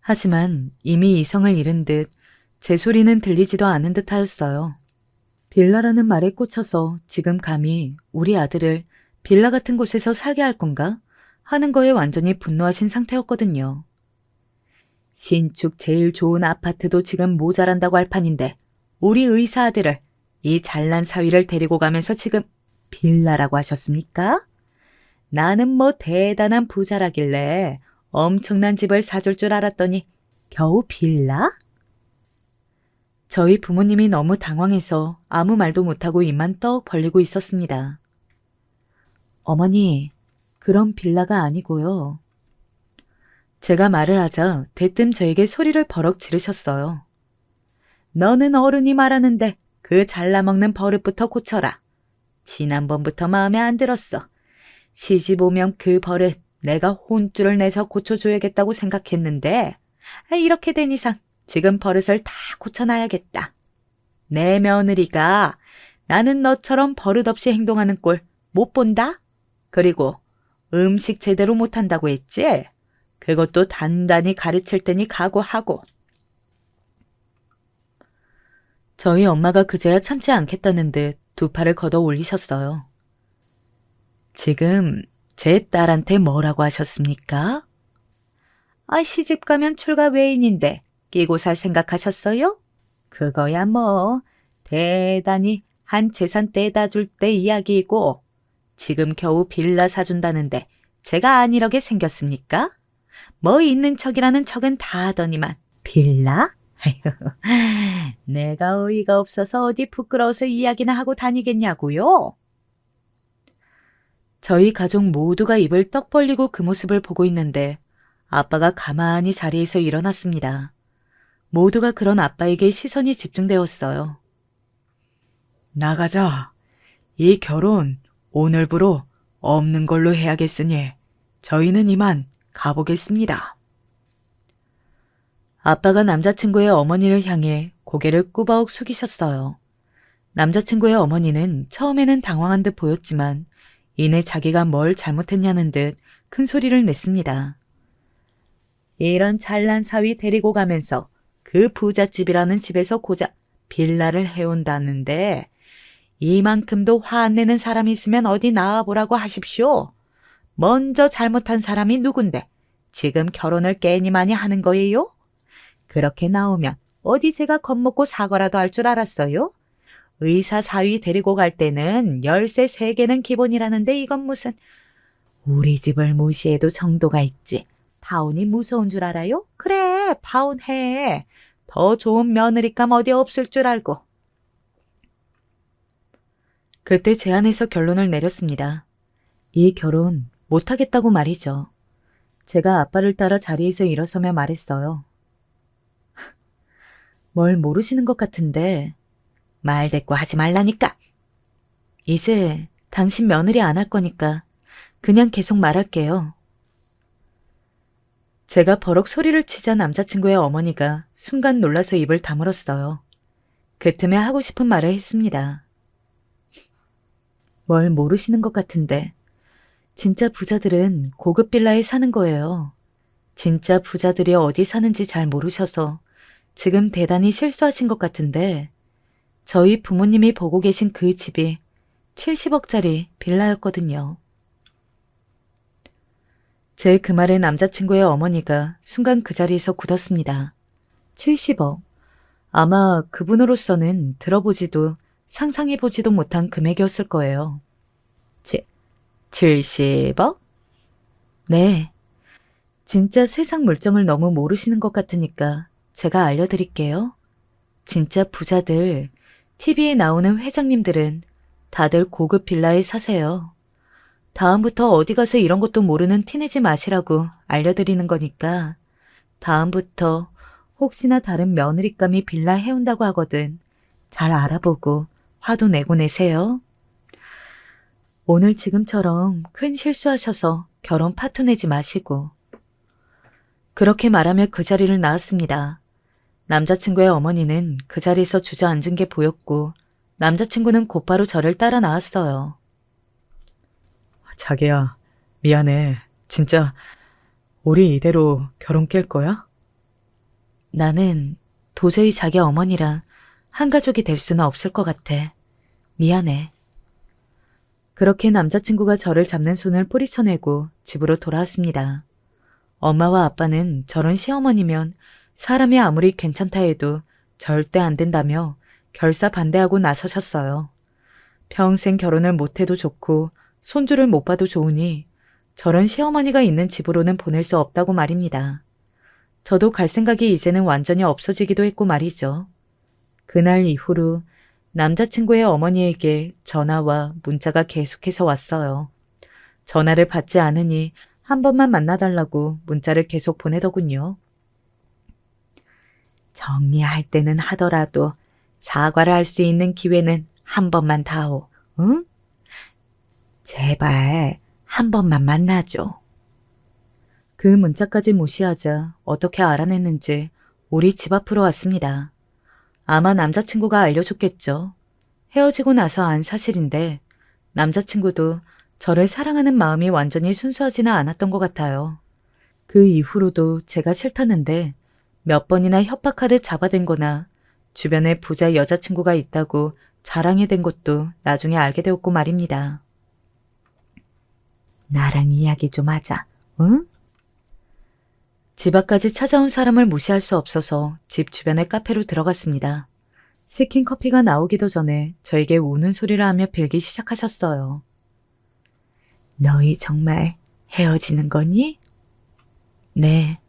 하지만 이미 이성을 잃은 듯 제 소리는 들리지도 않은 듯 하였어요. 빌라라는 말에 꽂혀서 지금 감히 우리 아들을 빌라 같은 곳에서 살게 할 건가 하는 거에 완전히 분노하신 상태였거든요. 신축 제일 좋은 아파트도 지금 모자란다고 할 판인데 우리 의사 아들을 이 잘난 사위를 데리고 가면서 지금 빌라라고 하셨습니까? 나는 뭐 대단한 부자라길래 엄청난 집을 사줄 줄 알았더니 겨우 빌라? 저희 부모님이 너무 당황해서 아무 말도 못하고 입만 떡 벌리고 있었습니다. 어머니, 그런 빌라가 아니고요. 제가 말을 하자 대뜸 저에게 소리를 버럭 지르셨어요. 너는 어른이 말하는데 그 잘라먹는 버릇부터 고쳐라. 지난번부터 마음에 안 들었어. 시집 오면 그 버릇 내가 혼쭐을 내서 고쳐줘야겠다고 생각했는데 이렇게 된 이상 지금 버릇을 다 고쳐놔야겠다. 내 며느리가 나는 너처럼 버릇없이 행동하는 꼴 못 본다? 그리고 음식 제대로 못한다고 했지? 그것도 단단히 가르칠 테니 각오하고. 저희 엄마가 그제야 참지 않겠다는 듯 두 팔을 걷어 올리셨어요. 지금 제 딸한테 뭐라고 하셨습니까? 시집 가면 출가 외인인데 끼고 살 생각하셨어요? 그거야 뭐 대단히 한 재산 떼다 줄 때 이야기이고 지금 겨우 빌라 사준다는데 제가 안 이러게 생겼습니까? 뭐 있는 척이라는 척은 다 하더니만 빌라? 내가 어이가 없어서 어디 부끄러워서 이야기나 하고 다니겠냐고요? 저희 가족 모두가 입을 떡 벌리고 그 모습을 보고 있는데 아빠가 가만히 자리에서 일어났습니다. 모두가 그런 아빠에게 시선이 집중되었어요. 나가자. 이 결혼 오늘부로 없는 걸로 해야겠으니 저희는 이만 가보겠습니다. 아빠가 남자친구의 어머니를 향해 고개를 꾸벅 숙이셨어요. 남자친구의 어머니는 처음에는 당황한 듯 보였지만 이내 자기가 뭘 잘못했냐는 듯 큰 소리를 냈습니다. 이런 잘난 사위 데리고 가면서 그 부잣집이라는 집에서 고작 빌라를 해온다는데 이만큼도 화 안 내는 사람이 있으면 어디 나와보라고 하십시오. 먼저 잘못한 사람이 누군데 지금 결혼을 괜히 많이 하는 거예요? 그렇게 나오면 어디 제가 겁먹고 사과라도 할 줄 알았어요? 의사 사위 데리고 갈 때는 열쇠 3개는 기본이라는데 이건 무슨 우리 집을 무시해도 정도가 있지. 파혼이 무서운 줄 알아요? 그래, 파혼해. 더 좋은 며느리감 어디 없을 줄 알고. 그때 제 안에서 결론을 내렸습니다. 이 결혼 못하겠다고 말이죠. 제가 아빠를 따라 자리에서 일어서며 말했어요. 뭘 모르시는 것 같은데 말 대꾸 하지 말라니까. 이제 당신 며느리 안 할 거니까 그냥 계속 말할게요. 제가 버럭 소리를 치자 남자친구의 어머니가 순간 놀라서 입을 다물었어요. 그 틈에 하고 싶은 말을 했습니다. 뭘 모르시는 것 같은데 진짜 부자들은 고급 빌라에 사는 거예요. 진짜 부자들이 어디 사는지 잘 모르셔서 지금 대단히 실수하신 것 같은데 저희 부모님이 보고 계신 그 집이 70억짜리 빌라였거든요. 제 그 말에 남자친구의 어머니가 순간 그 자리에서 굳었습니다. 70억. 아마 그분으로서는 들어보지도 상상해보지도 못한 금액이었을 거예요. 70억? 네. 진짜 세상 물정을 너무 모르시는 것 같으니까 제가 알려드릴게요. 진짜 부자들, TV에 나오는 회장님들은 다들 고급 빌라에 사세요. 다음부터 어디 가서 이런 것도 모르는 티내지 마시라고 알려드리는 거니까 다음부터 혹시나 다른 며느리감이 빌라 해온다고 하거든 잘 알아보고 화도 내고 내세요. 오늘 지금처럼 큰 실수하셔서 결혼 파토 내지 마시고. 그렇게 말하며 그 자리를 나왔습니다. 남자친구의 어머니는 그 자리에서 주저앉은 게 보였고 남자친구는 곧바로 저를 따라 나왔어요. 자기야, 미안해. 진짜 우리 이대로 결혼 깰 거야? 나는 도저히 자기 어머니랑 한 가족이 될 수는 없을 것 같아. 미안해. 그렇게 남자친구가 저를 잡는 손을 뿌리쳐내고 집으로 돌아왔습니다. 엄마와 아빠는 저런 시어머니면 사람이 아무리 괜찮다 해도 절대 안 된다며 결사 반대하고 나서셨어요. 평생 결혼을 못해도 좋고 손주를 못 봐도 좋으니 저런 시어머니가 있는 집으로는 보낼 수 없다고 말입니다. 저도 갈 생각이 이제는 완전히 없어지기도 했고 말이죠. 그날 이후로 남자친구의 어머니에게 전화와 문자가 계속해서 왔어요. 전화를 받지 않으니 한 번만 만나달라고 문자를 계속 보내더군요. 정리할 때는 하더라도 사과를 할 수 있는 기회는 한 번만 다오. 응? 제발 한 번만 만나줘. 그 문자까지 무시하자 어떻게 알아냈는지 우리 집 앞으로 왔습니다. 아마 남자친구가 알려줬겠죠. 헤어지고 나서 안 사실인데 남자친구도 저를 사랑하는 마음이 완전히 순수하지는 않았던 것 같아요. 그 이후로도 제가 싫다는데 몇 번이나 협박하듯 잡아댄 거나 주변에 부자 여자친구가 있다고 자랑이 된 것도 나중에 알게 되었고 말입니다. 나랑 이야기 좀 하자, 응? 집 앞까지 찾아온 사람을 무시할 수 없어서 집 주변의 카페로 들어갔습니다. 시킨 커피가 나오기도 전에 저에게 우는 소리를 하며 빌기 시작하셨어요. 너희 정말 헤어지는 거니? 네.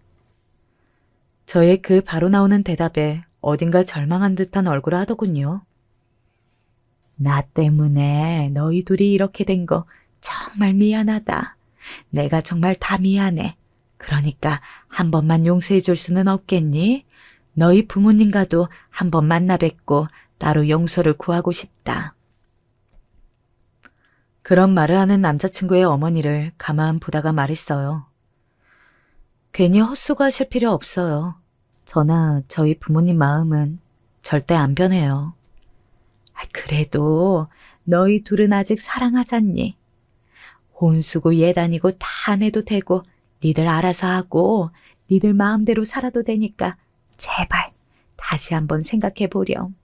저의 그 바로 나오는 대답에 어딘가 절망한 듯한 얼굴을 하더군요. 나 때문에 너희 둘이 이렇게 된 거 정말 미안하다. 내가 정말 다 미안해. 그러니까 한 번만 용서해 줄 수는 없겠니? 너희 부모님과도 한 번 만나 뵙고 따로 용서를 구하고 싶다. 그런 말을 하는 남자친구의 어머니를 가만 보다가 말했어요. 괜히 헛수고하실 필요 없어요. 저나 저희 부모님 마음은 절대 안 변해요. 그래도 너희 둘은 아직 사랑하잖니. 혼수고 예단이고 다 안 해도 되고 니들 알아서 하고 니들 마음대로 살아도 되니까 제발 다시 한번 생각해 보렴.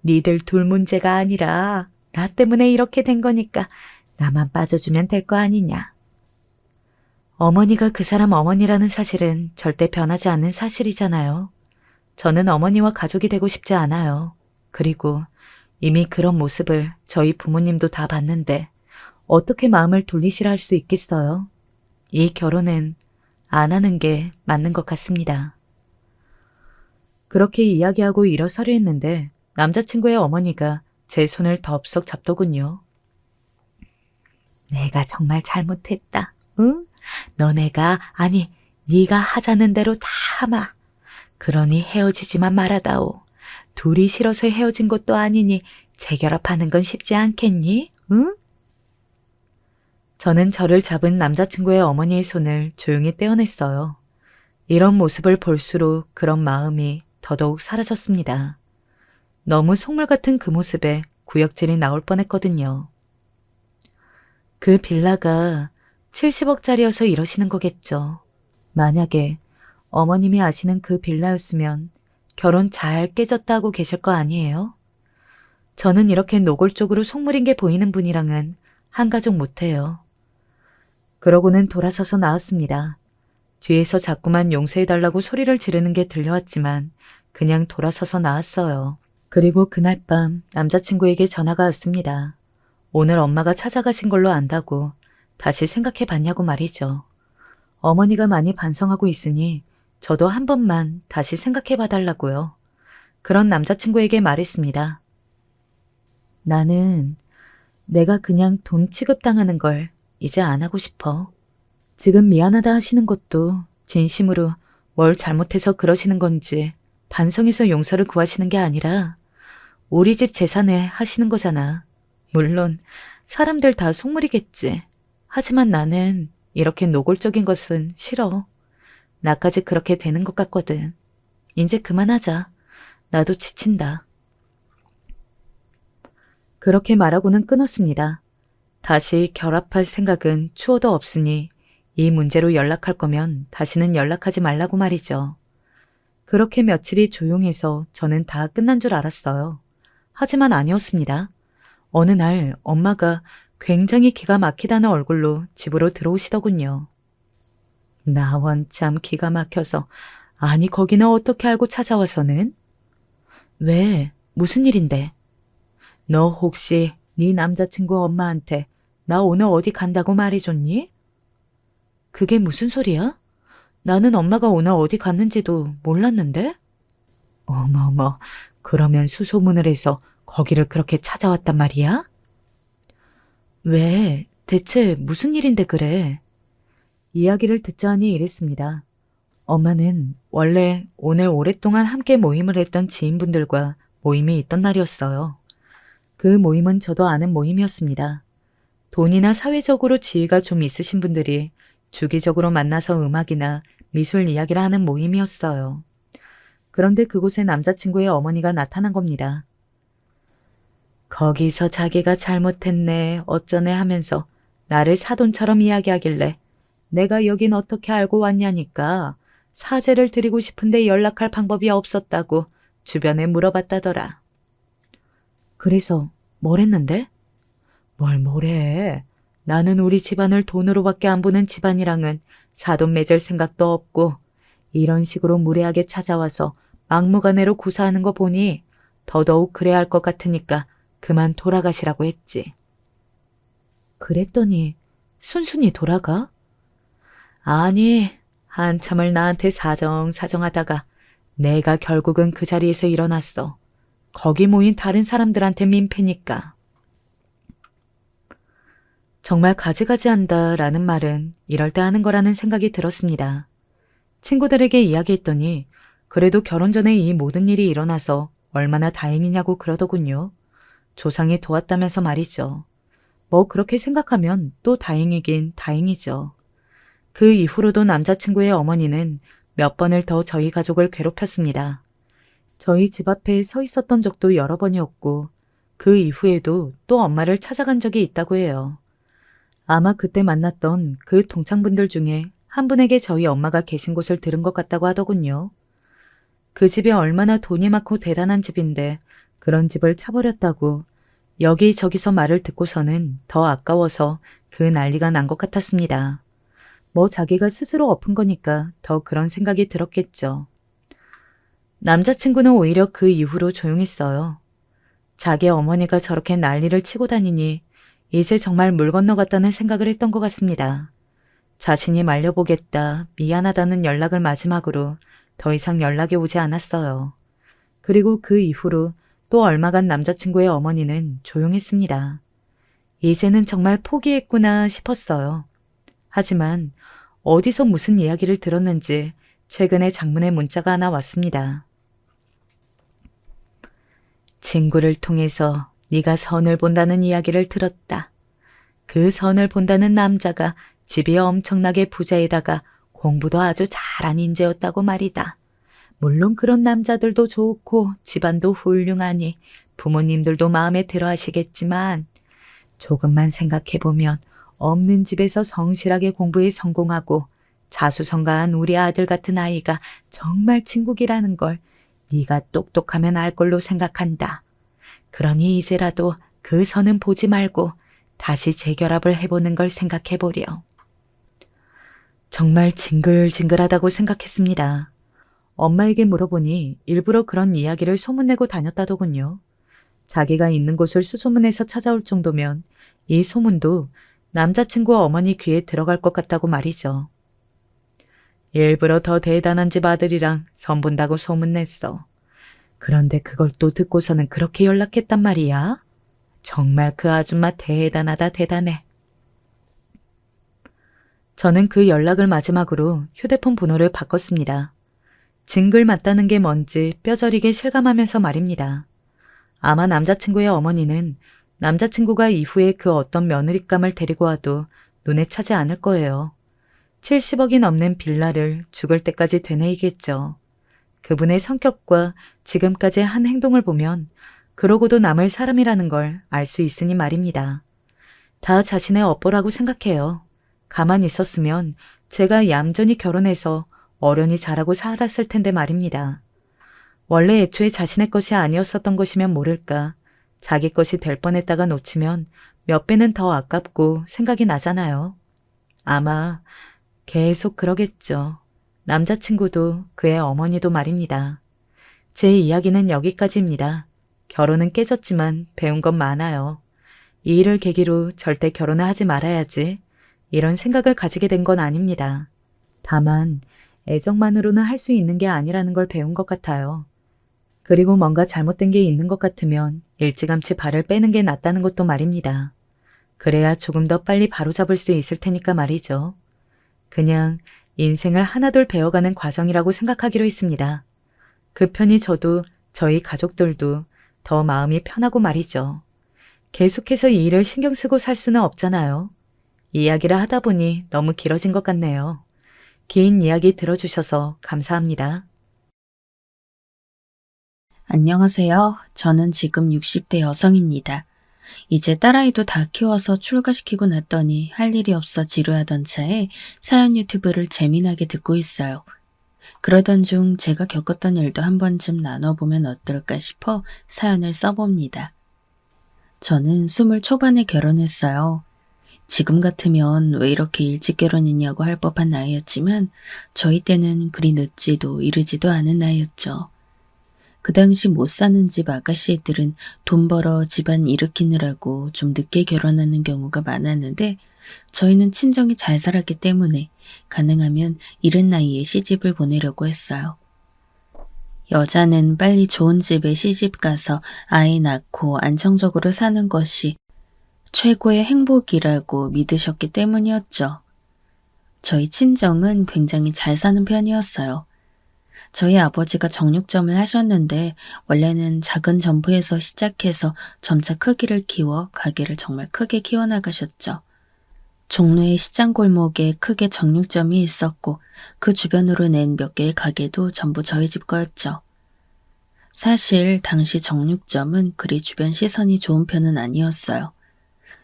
니들 둘 문제가 아니라 나 때문에 이렇게 된 거니까 나만 빠져주면 될 거 아니냐. 어머니가 그 사람 어머니라는 사실은 절대 변하지 않는 사실이잖아요. 저는 어머니와 가족이 되고 싶지 않아요. 그리고 이미 그런 모습을 저희 부모님도 다 봤는데 어떻게 마음을 돌리시라 할 수 있겠어요? 이 결혼은 안 하는 게 맞는 것 같습니다. 그렇게 이야기하고 일어서려 했는데 남자친구의 어머니가 제 손을 덥석 잡더군요. 내가 정말 잘못했다. 응? 너네가 아니 네가 하자는 대로 다 하마. 그러니 헤어지지만 말아다오. 둘이 싫어서 헤어진 것도 아니니 재결합하는 건 쉽지 않겠니? 응? 저는 저를 잡은 남자친구의 어머니의 손을 조용히 떼어냈어요. 이런 모습을 볼수록 그런 마음이 더더욱 사라졌습니다. 너무 속물 같은 그 모습에 구역질이 나올 뻔했거든요. 그 빌라가 70억짜리여서 이러시는 거겠죠. 만약에 어머님이 아시는 그 빌라였으면 결혼 잘 깨졌다고 계실 거 아니에요? 저는 이렇게 노골적으로 속물인 게 보이는 분이랑은 한가족 못해요. 그러고는 돌아서서 나왔습니다. 뒤에서 자꾸만 용서해달라고 소리를 지르는 게 들려왔지만 그냥 돌아서서 나왔어요. 그리고 그날 밤 남자친구에게 전화가 왔습니다. 오늘 엄마가 찾아가신 걸로 안다고 다시 생각해 봤냐고 말이죠. 어머니가 많이 반성하고 있으니 저도 한 번만 다시 생각해 봐달라고요. 그런 남자친구에게 말했습니다. 나는 내가 그냥 돈 취급당하는 걸 이제 안 하고 싶어. 지금 미안하다 하시는 것도 진심으로 뭘 잘못해서 그러시는 건지 반성해서 용서를 구하시는 게 아니라 우리 집 재산에 하시는 거잖아. 물론 사람들 다 속물이겠지. 하지만 나는 이렇게 노골적인 것은 싫어. 나까지 그렇게 되는 것 같거든. 이제 그만하자. 나도 지친다. 그렇게 말하고는 끊었습니다. 다시 결합할 생각은 추호도 없으니 이 문제로 연락할 거면 다시는 연락하지 말라고 말이죠. 그렇게 며칠이 조용해서 저는 다 끝난 줄 알았어요. 하지만 아니었습니다. 어느 날 엄마가 굉장히 기가 막히다는 얼굴로 집으로 들어오시더군요. 나 원참 기가 막혀서 아니 거기는 어떻게 알고 찾아와서는? 왜? 무슨 일인데? 너 혹시 네 남자친구 엄마한테 나 오늘 어디 간다고 말해줬니? 그게 무슨 소리야? 나는 엄마가 오늘 어디 갔는지도 몰랐는데? 어머머, 그러면 수소문을 해서 거기를 그렇게 찾아왔단 말이야? 왜? 대체 무슨 일인데 그래? 이야기를 듣자 하니 이랬습니다. 엄마는 원래 오늘 오랫동안 함께 모임을 했던 지인분들과 모임이 있던 날이었어요. 그 모임은 저도 아는 모임이었습니다. 돈이나 사회적으로 지위가 좀 있으신 분들이 주기적으로 만나서 음악이나 미술 이야기를 하는 모임이었어요. 그런데 그곳에 남자친구의 어머니가 나타난 겁니다. 거기서 자기가 잘못했네 어쩌네 하면서 나를 사돈처럼 이야기하길래 내가 여긴 어떻게 알고 왔냐니까 사죄를 드리고 싶은데 연락할 방법이 없었다고 주변에 물어봤다더라. 그래서 뭘 했는데? 뭘 뭐래. 나는 우리 집안을 돈으로밖에 안 보는 집안이랑은 사돈 맺을 생각도 없고 이런 식으로 무례하게 찾아와서 막무가내로 구사하는 거 보니 더더욱 그래야 할 것 같으니까 그만 돌아가시라고 했지. 그랬더니 순순히 돌아가? 아니, 한참을 나한테 사정사정하다가 내가 결국은 그 자리에서 일어났어. 거기 모인 다른 사람들한테 민폐니까. 정말 가지가지한다라는 말은 이럴 때 하는 거라는 생각이 들었습니다. 친구들에게 이야기했더니 그래도 결혼 전에 이 모든 일이 일어나서 얼마나 다행이냐고 그러더군요. 조상이 도왔다면서 말이죠. 뭐 그렇게 생각하면 또 다행이긴 다행이죠. 그 이후로도 남자친구의 어머니는 몇 번을 더 저희 가족을 괴롭혔습니다. 저희 집 앞에 서 있었던 적도 여러 번이었고 그 이후에도 또 엄마를 찾아간 적이 있다고 해요. 아마 그때 만났던 그 동창분들 중에 한 분에게 저희 엄마가 계신 곳을 들은 것 같다고 하더군요. 그 집이 얼마나 돈이 많고 대단한 집인데 그런 집을 차버렸다고 여기저기서 말을 듣고서는 더 아까워서 그 난리가 난 것 같았습니다. 뭐 자기가 스스로 엎은 거니까 더 그런 생각이 들었겠죠. 남자친구는 오히려 그 이후로 조용했어요. 자기 어머니가 저렇게 난리를 치고 다니니 이제 정말 물 건너갔다는 생각을 했던 것 같습니다. 자신이 말려보겠다, 미안하다는 연락을 마지막으로 더 이상 연락이 오지 않았어요. 그리고 그 이후로 또 얼마간 남자친구의 어머니는 조용했습니다. 이제는 정말 포기했구나 싶었어요. 하지만 어디서 무슨 이야기를 들었는지 최근에 장문의 문자가 하나 왔습니다. 친구를 통해서 네가 선을 본다는 이야기를 들었다. 그 선을 본다는 남자가 집이 엄청나게 부자에다가 공부도 아주 잘한 인재였다고 말이다. 물론 그런 남자들도 좋고 집안도 훌륭하니 부모님들도 마음에 들어 하시겠지만 조금만 생각해보면 없는 집에서 성실하게 공부에 성공하고 자수성가한 우리 아들 같은 아이가 정말 진국이라는 걸 네가 똑똑하면 알 걸로 생각한다. 그러니 이제라도 그 선은 보지 말고 다시 재결합을 해보는 걸 생각해보렴. 정말 징글징글하다고 생각했습니다. 엄마에게 물어보니 일부러 그런 이야기를 소문내고 다녔다더군요. 자기가 있는 곳을 수소문해서 찾아올 정도면 이 소문도 남자친구 어머니 귀에 들어갈 것 같다고 말이죠. 일부러 더 대단한 집 아들이랑 선본다고 소문냈어. 그런데 그걸 또 듣고서는 그렇게 연락했단 말이야? 정말 그 아줌마 대단하다 대단해. 저는 그 연락을 마지막으로 휴대폰 번호를 바꿨습니다. 징글 맞다는 게 뭔지 뼈저리게 실감하면서 말입니다. 아마 남자친구의 어머니는 남자친구가 이후에 그 어떤 며느리감을 데리고 와도 눈에 차지 않을 거예요. 70억이 넘는 빌라를 죽을 때까지 되뇌이겠죠. 그분의 성격과 지금까지 한 행동을 보면 그러고도 남을 사람이라는 걸 알 수 있으니 말입니다. 다 자신의 업보라고 생각해요. 가만히 있었으면 제가 얌전히 결혼해서 어련히 잘하고 살았을 텐데 말입니다. 원래 애초에 자신의 것이 아니었었던 것이면 모를까. 자기 것이 될 뻔했다가 놓치면 몇 배는 더 아깝고 생각이 나잖아요. 아마 계속 그러겠죠. 남자친구도 그의 어머니도 말입니다. 제 이야기는 여기까지입니다. 결혼은 깨졌지만 배운 건 많아요. 이 일을 계기로 절대 결혼을 하지 말아야지. 이런 생각을 가지게 된 건 아닙니다. 다만 애정만으로는 할 수 있는 게 아니라는 걸 배운 것 같아요. 그리고 뭔가 잘못된 게 있는 것 같으면 일찌감치 발을 빼는 게 낫다는 것도 말입니다. 그래야 조금 더 빨리 바로잡을 수 있을 테니까 말이죠. 그냥 인생을 하나둘 배워가는 과정이라고 생각하기로 했습니다. 그 편이 저도 저희 가족들도 더 마음이 편하고 말이죠. 계속해서 이 일을 신경 쓰고 살 수는 없잖아요. 이야기를 하다 보니 너무 길어진 것 같네요. 긴 이야기 들어주셔서 감사합니다. 안녕하세요. 저는 지금 60대 여성입니다. 이제 딸아이도 다 키워서 출가시키고 났더니 할 일이 없어 지루하던 차에 사연 유튜브를 재미나게 듣고 있어요. 그러던 중 제가 겪었던 일도 한 번쯤 나눠보면 어떨까 싶어 사연을 써봅니다. 저는 20 초반에 결혼했어요. 지금 같으면 왜 이렇게 일찍 결혼했냐고 할 법한 나이였지만 저희 때는 그리 늦지도 이르지도 않은 나이였죠. 그 당시 못 사는 집 아가씨들은 돈 벌어 집안 일으키느라고 좀 늦게 결혼하는 경우가 많았는데 저희는 친정이 잘 살았기 때문에 가능하면 이른 나이에 시집을 보내려고 했어요. 여자는 빨리 좋은 집에 시집 가서 아이 낳고 안정적으로 사는 것이 최고의 행복이라고 믿으셨기 때문이었죠. 저희 친정은 굉장히 잘 사는 편이었어요. 저희 아버지가 정육점을 하셨는데 원래는 작은 점포에서 시작해서 점차 크기를 키워 가게를 정말 크게 키워나가셨죠. 종로의 시장 골목에 크게 정육점이 있었고 그 주변으로 낸 몇 개의 가게도 전부 저희 집 거였죠. 사실 당시 정육점은 그리 주변 시선이 좋은 편은 아니었어요.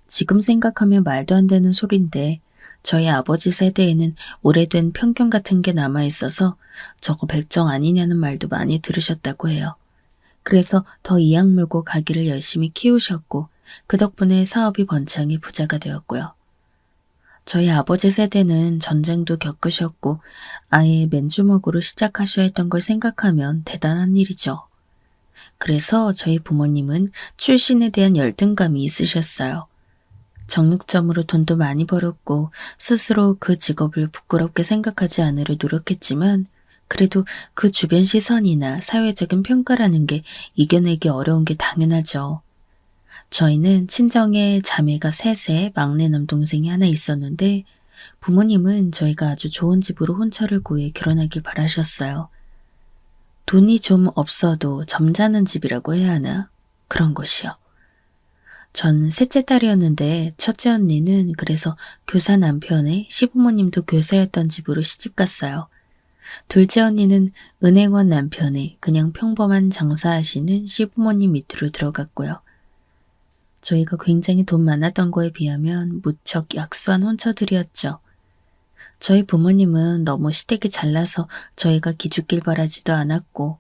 지금 생각하면 말도 안 되는 소린데 저희 아버지 세대에는 오래된 편견 같은 게 남아있어서 저거 백정 아니냐는 말도 많이 들으셨다고 해요. 그래서 더 이악 물고 가게를 열심히 키우셨고 그 덕분에 사업이 번창해 부자가 되었고요. 저희 아버지 세대는 전쟁도 겪으셨고 아예 맨주먹으로 시작하셔야 했던 걸 생각하면 대단한 일이죠. 그래서 저희 부모님은 출신에 대한 열등감이 있으셨어요. 정육점으로 돈도 많이 벌었고 스스로 그 직업을 부끄럽게 생각하지 않으려 노력했지만 그래도 그 주변 시선이나 사회적인 평가라는 게 이겨내기 어려운 게 당연하죠. 저희는 친정에 자매가 셋에 막내 남동생이 하나 있었는데 부모님은 저희가 아주 좋은 집으로 혼처를 구해 결혼하길 바라셨어요. 돈이 좀 없어도 점잖은 집이라고 해야 하나? 그런 곳이요. 전 셋째 딸이었는데 첫째 언니는 그래서 교사 남편의 시부모님도 교사였던 집으로 시집갔어요. 둘째 언니는 은행원 남편의 그냥 평범한 장사하시는 시부모님 밑으로 들어갔고요. 저희가 굉장히 돈 많았던 거에 비하면 무척 약소한 혼처들이었죠. 저희 부모님은 너무 시댁이 잘나서 저희가 기죽길 바라지도 않았고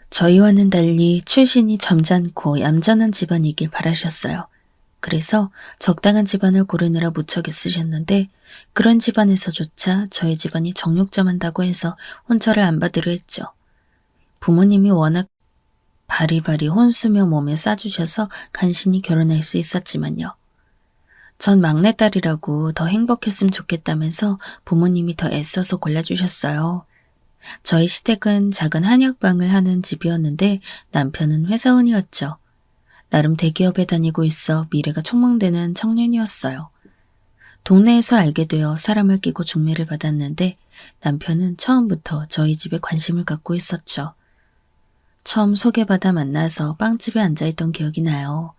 저희와는 달리 출신이 점잖고 얌전한 집안이길 바라셨어요. 그래서 적당한 집안을 고르느라 무척 애쓰셨는데 그런 집안에서조차 저희 집안이 정육점한다고 해서 혼처를 안 받으려 했죠. 부모님이 워낙 바리바리 혼수며 몸에 싸주셔서 간신히 결혼할 수 있었지만요. 전 막내딸이라고 더 행복했으면 좋겠다면서 부모님이 더 애써서 골라주셨어요. 저희 시댁은 작은 한약방을 하는 집이었는데 남편은 회사원이었죠. 나름 대기업에 다니고 있어 미래가 촉망되는 청년이었어요. 동네에서 알게 되어 사람을 끼고 중매를 받았는데 남편은 처음부터 저희 집에 관심을 갖고 있었죠. 처음 소개받아 만나서 빵집에 앉아있던 기억이 나요.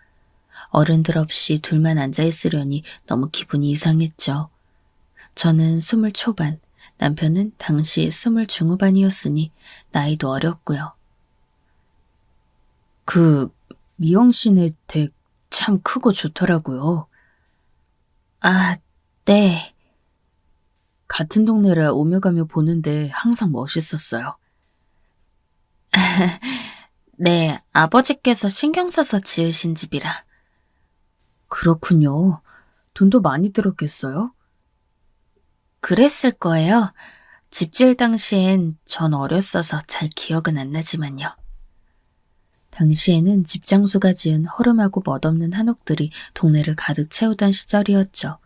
어른들 없이 둘만 앉아있으려니 너무 기분이 이상했죠. 저는 20 초반, 남편은 당시 20 중후반이었으니 나이도 어렸고요. 미영씨네 댁 참 크고 좋더라고요. 아, 네. 같은 동네라 오며 가며 보는데 항상 멋있었어요. 네, 아버지께서 신경 써서 지으신 집이라. 그렇군요. 돈도 많이 들었겠어요? 그랬을 거예요. 집 지을 당시엔 전 어렸어서 잘 기억은 안 나지만요. 당시에는 집장수가 지은 허름하고 멋없는 한옥들이 동네를 가득 채우던 시절이었죠.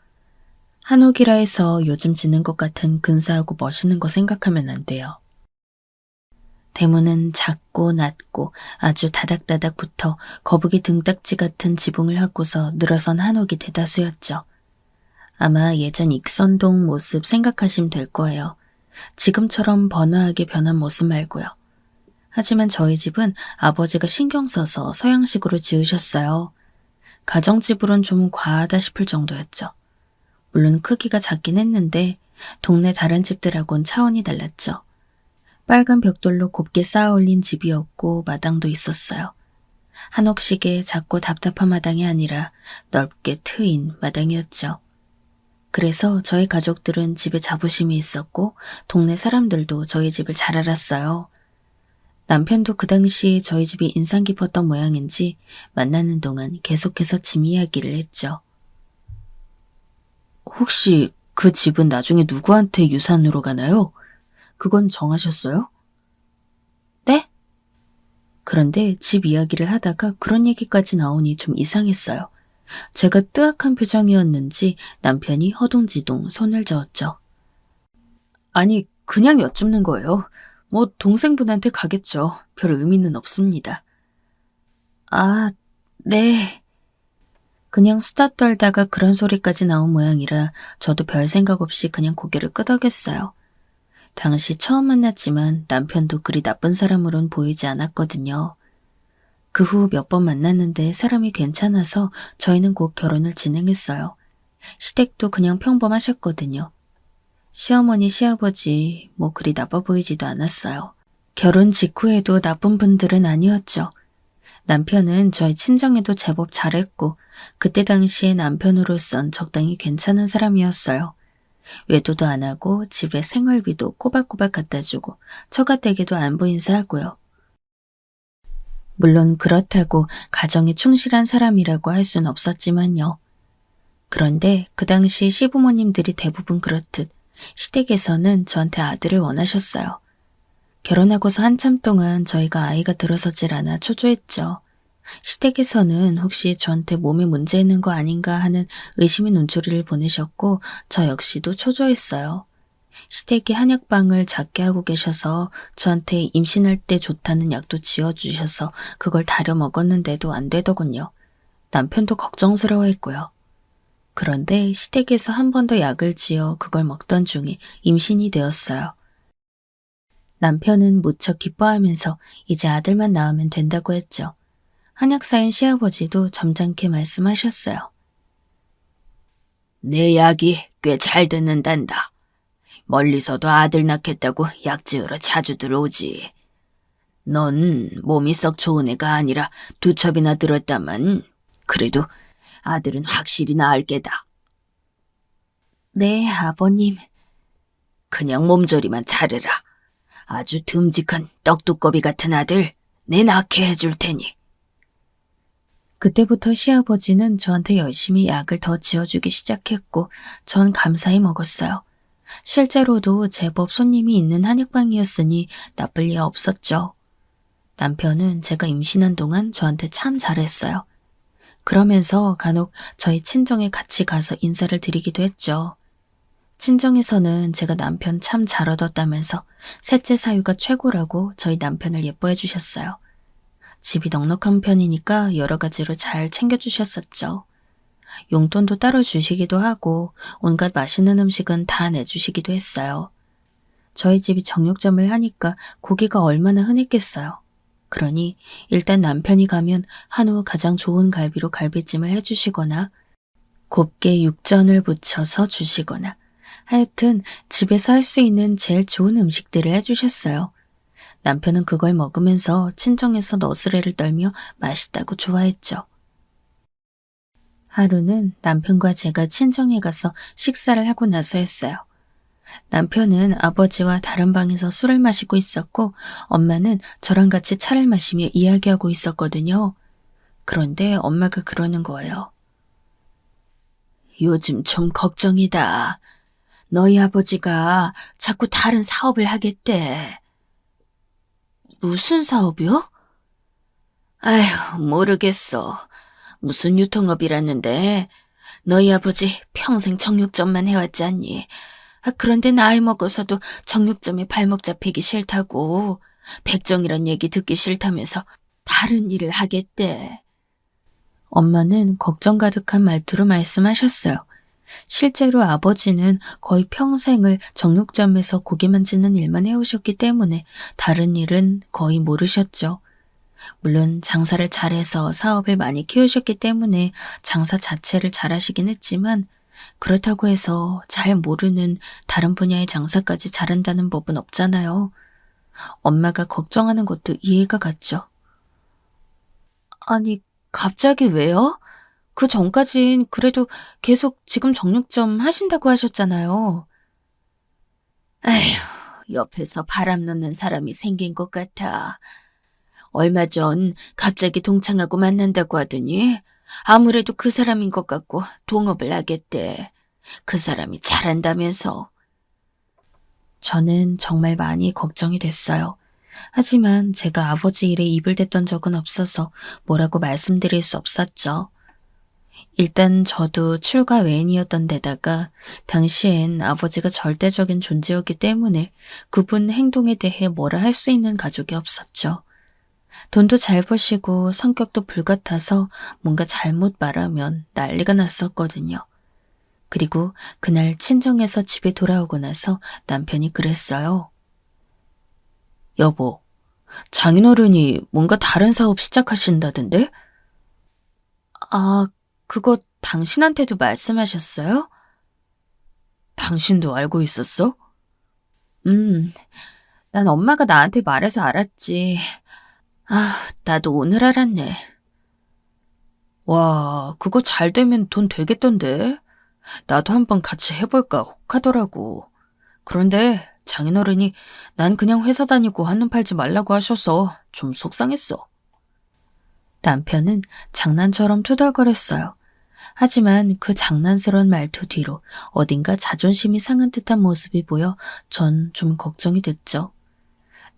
한옥이라 해서 요즘 짓는 것 같은 근사하고 멋있는 거 생각하면 안 돼요. 대문은 작고 낮고 아주 다닥다닥 붙어 거북이 등딱지 같은 지붕을 하고서 늘어선 한옥이 대다수였죠. 아마 예전 익선동 모습 생각하시면 될 거예요. 지금처럼 번화하게 변한 모습 말고요. 하지만 저희 집은 아버지가 신경 써서 서양식으로 지으셨어요. 가정집으론 좀 과하다 싶을 정도였죠. 물론 크기가 작긴 했는데 동네 다른 집들하고는 차원이 달랐죠. 빨간 벽돌로 곱게 쌓아 올린 집이었고 마당도 있었어요. 한옥식의 작고 답답한 마당이 아니라 넓게 트인 마당이었죠. 그래서 저희 가족들은 집에 자부심이 있었고 동네 사람들도 저희 집을 잘 알았어요. 남편도 그 당시 저희 집이 인상 깊었던 모양인지 만나는 동안 계속해서 집 이야기를 했죠. 혹시 그 집은 나중에 누구한테 유산으로 가나요? 그건 정하셨어요? 네? 그런데 집 이야기를 하다가 그런 얘기까지 나오니 좀 이상했어요. 제가 뜨악한 표정이었는지 남편이 허둥지둥 손을 저었죠. 아니, 그냥 여쭙는 거예요. 뭐 동생분한테 가겠죠. 별 의미는 없습니다. 아, 네. 그냥 수다 떨다가 그런 소리까지 나온 모양이라 저도 별 생각 없이 그냥 고개를 끄덕였어요. 당시 처음 만났지만 남편도 그리 나쁜 사람으론 보이지 않았거든요. 그 후 몇 번 만났는데 사람이 괜찮아서 저희는 곧 결혼을 진행했어요. 시댁도 그냥 평범하셨거든요. 시어머니, 시아버지 뭐 그리 나빠 보이지도 않았어요. 결혼 직후에도 나쁜 분들은 아니었죠. 남편은 저희 친정에도 제법 잘했고 그때 당시에 남편으로선 적당히 괜찮은 사람이었어요. 외도도 안 하고 집에 생활비도 꼬박꼬박 갖다 주고 처가댁에도 안부 인사하고요. 물론 그렇다고 가정에 충실한 사람이라고 할 순 없었지만요. 그런데 그 당시 시부모님들이 대부분 그렇듯 시댁에서는 저한테 아들을 원하셨어요. 결혼하고서 한참 동안 저희가 아이가 들어서질 않아 초조했죠. 시댁에서는 혹시 저한테 몸에 문제 있는 거 아닌가 하는 의심의 눈초리를 보내셨고 저 역시도 초조했어요. 시댁이 한약방을 작게 하고 계셔서 저한테 임신할 때 좋다는 약도 지어주셔서 그걸 다려 먹었는데도 안 되더군요. 남편도 걱정스러워했고요. 그런데 시댁에서 한 번 더 약을 지어 그걸 먹던 중에 임신이 되었어요. 남편은 무척 기뻐하면서 이제 아들만 낳으면 된다고 했죠. 한약사인 시아버지도 점잖게 말씀하셨어요. 내 약이 꽤 잘 듣는단다. 멀리서도 아들 낳겠다고 약 지으러 자주 들어오지. 넌 몸이 썩 좋은 애가 아니라 두 첩이나 들었다만 그래도 아들은 확실히 낳을 게다. 네, 아버님. 그냥 몸조리만 잘해라. 아주 듬직한 떡두꺼비 같은 아들 내 낳게 해줄 테니. 그때부터 시아버지는 저한테 열심히 약을 더 지어주기 시작했고 전 감사히 먹었어요. 실제로도 제법 손님이 있는 한약방이었으니 나쁠 리 없었죠. 남편은 제가 임신한 동안 저한테 참 잘했어요. 그러면서 간혹 저희 친정에 같이 가서 인사를 드리기도 했죠. 친정에서는 제가 남편 참 잘 얻었다면서 셋째 사유가 최고라고 저희 남편을 예뻐해 주셨어요. 집이 넉넉한 편이니까 여러 가지로 잘 챙겨주셨었죠. 용돈도 따로 주시기도 하고 온갖 맛있는 음식은 다 내주시기도 했어요. 저희 집이 정육점을 하니까 고기가 얼마나 흔했겠어요. 그러니 일단 남편이 가면 한우 가장 좋은 갈비로 갈비찜을 해주시거나 곱게 육전을 부쳐서 주시거나 하여튼 집에서 할 수 있는 제일 좋은 음식들을 해주셨어요. 남편은 그걸 먹으면서 친정에서 너스레를 떨며 맛있다고 좋아했죠. 하루는 남편과 제가 친정에 가서 식사를 하고 나서였어요. 남편은 아버지와 다른 방에서 술을 마시고 있었고 엄마는 저랑 같이 차를 마시며 이야기하고 있었거든요. 그런데 엄마가 그러는 거예요. 요즘 좀 걱정이다. 너희 아버지가 자꾸 다른 사업을 하겠대. 무슨 사업이요? 아휴, 모르겠어. 무슨 유통업이라는데 너희 아버지 평생 정육점만 해왔지 않니? 그런데 나이 먹어서도 정육점에 발목 잡히기 싫다고 백정이란 얘기 듣기 싫다면서 다른 일을 하겠대. 엄마는 걱정 가득한 말투로 말씀하셨어요. 실제로 아버지는 거의 평생을 정육점에서 고기 만지는 일만 해오셨기 때문에 다른 일은 거의 모르셨죠. 물론 장사를 잘해서 사업을 많이 키우셨기 때문에 장사 자체를 잘하시긴 했지만 그렇다고 해서 잘 모르는 다른 분야의 장사까지 잘한다는 법은 없잖아요. 엄마가 걱정하는 것도 이해가 갔죠. 아니, 갑자기 왜요? 그 전까진 그래도 계속 지금 정육점 하신다고 하셨잖아요. 에휴, 옆에서 바람 넣는 사람이 생긴 것 같아. 얼마 전 갑자기 동창하고 만난다고 하더니 아무래도 그 사람인 것 같고 동업을 하겠대. 그 사람이 잘한다면서. 저는 정말 많이 걱정이 됐어요. 하지만 제가 아버지 일에 입을 댔던 적은 없어서 뭐라고 말씀드릴 수 없었죠. 일단 저도 출가 외인이었던 데다가 당시엔 아버지가 절대적인 존재였기 때문에 그분 행동에 대해 뭐라 할 수 있는 가족이 없었죠. 돈도 잘 버시고 성격도 불같아서 뭔가 잘못 말하면 난리가 났었거든요. 그리고 그날 친정에서 집에 돌아오고 나서 남편이 그랬어요. 여보, 장인어른이 뭔가 다른 사업 시작하신다던데? 아, 그거 당신한테도 말씀하셨어요? 당신도 알고 있었어? 난 엄마가 나한테 말해서 알았지. 아, 나도 오늘 알았네. 와, 그거 잘 되면 돈 되겠던데? 나도 한번 같이 해볼까 혹하더라고. 그런데 장인어른이 난 그냥 회사 다니고 한눈 팔지 말라고 하셔서 좀 속상했어. 남편은 장난처럼 투덜거렸어요. 하지만 그 장난스러운 말투 뒤로 어딘가 자존심이 상한 듯한 모습이 보여 전 좀 걱정이 됐죠.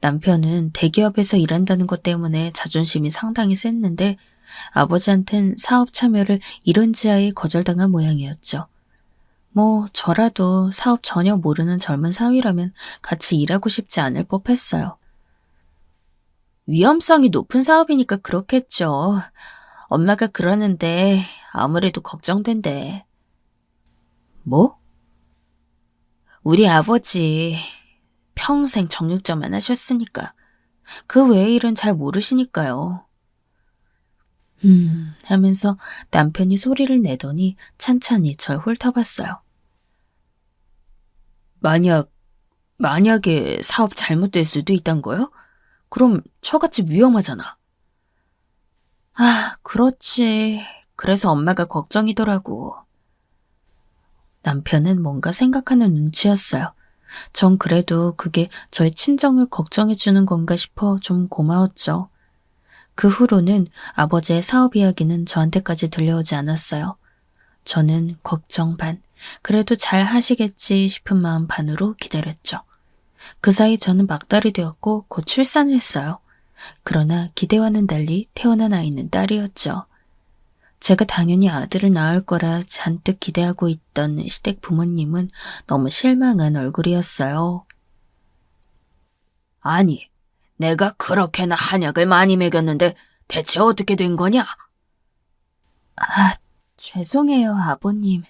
남편은 대기업에서 일한다는 것 때문에 자존심이 상당히 셌는데 아버지한텐 사업 참여를 이른지하에 거절당한 모양이었죠. 뭐 저라도 사업 전혀 모르는 젊은 사위라면 같이 일하고 싶지 않을 법했어요. 위험성이 높은 사업이니까 그렇겠죠. 엄마가 그러는데 아무래도 걱정된대. 뭐? 우리 아버지 평생 정육점만 하셨으니까 그 외의 일은 잘 모르시니까요. 하면서 남편이 소리를 내더니 찬찬히 절 훑어봤어요. 만약에 사업 잘못될 수도 있단 거요? 그럼 처갓집 위험하잖아. 아, 그렇지. 그래서 엄마가 걱정이더라고. 남편은 뭔가 생각하는 눈치였어요. 전 그래도 그게 저의 친정을 걱정해주는 건가 싶어 좀 고마웠죠. 그 후로는 아버지의 사업 이야기는 저한테까지 들려오지 않았어요. 저는 걱정 반, 그래도 잘 하시겠지 싶은 마음 반으로 기다렸죠. 그 사이 저는 막달이 되었고 곧 출산을 했어요. 그러나 기대와는 달리 태어난 아이는 딸이었죠. 제가 당연히 아들을 낳을 거라 잔뜩 기대하고 있던 시댁 부모님은 너무 실망한 얼굴이었어요. 아니, 내가 그렇게나 한약을 많이 먹였는데 대체 어떻게 된 거냐? 아, 죄송해요, 아버님.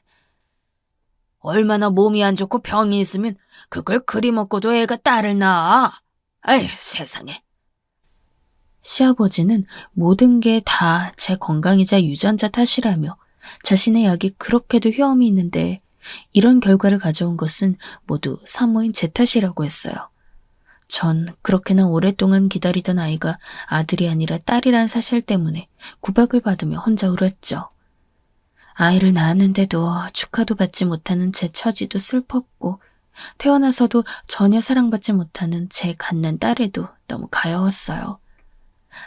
얼마나 몸이 안 좋고 병이 있으면 그걸 그리 먹고도 애가 딸을 낳아. 에이, 세상에. 시아버지는 모든 게 다 제 건강이자 유전자 탓이라며 자신의 약이 그렇게도 효험이 있는데 이런 결과를 가져온 것은 모두 산모인 제 탓이라고 했어요. 전 그렇게나 오랫동안 기다리던 아이가 아들이 아니라 딸이란 사실 때문에 구박을 받으며 혼자 울었죠. 아이를 낳았는데도 축하도 받지 못하는 제 처지도 슬펐고 태어나서도 전혀 사랑받지 못하는 제 갓난 딸에도 너무 가여웠어요.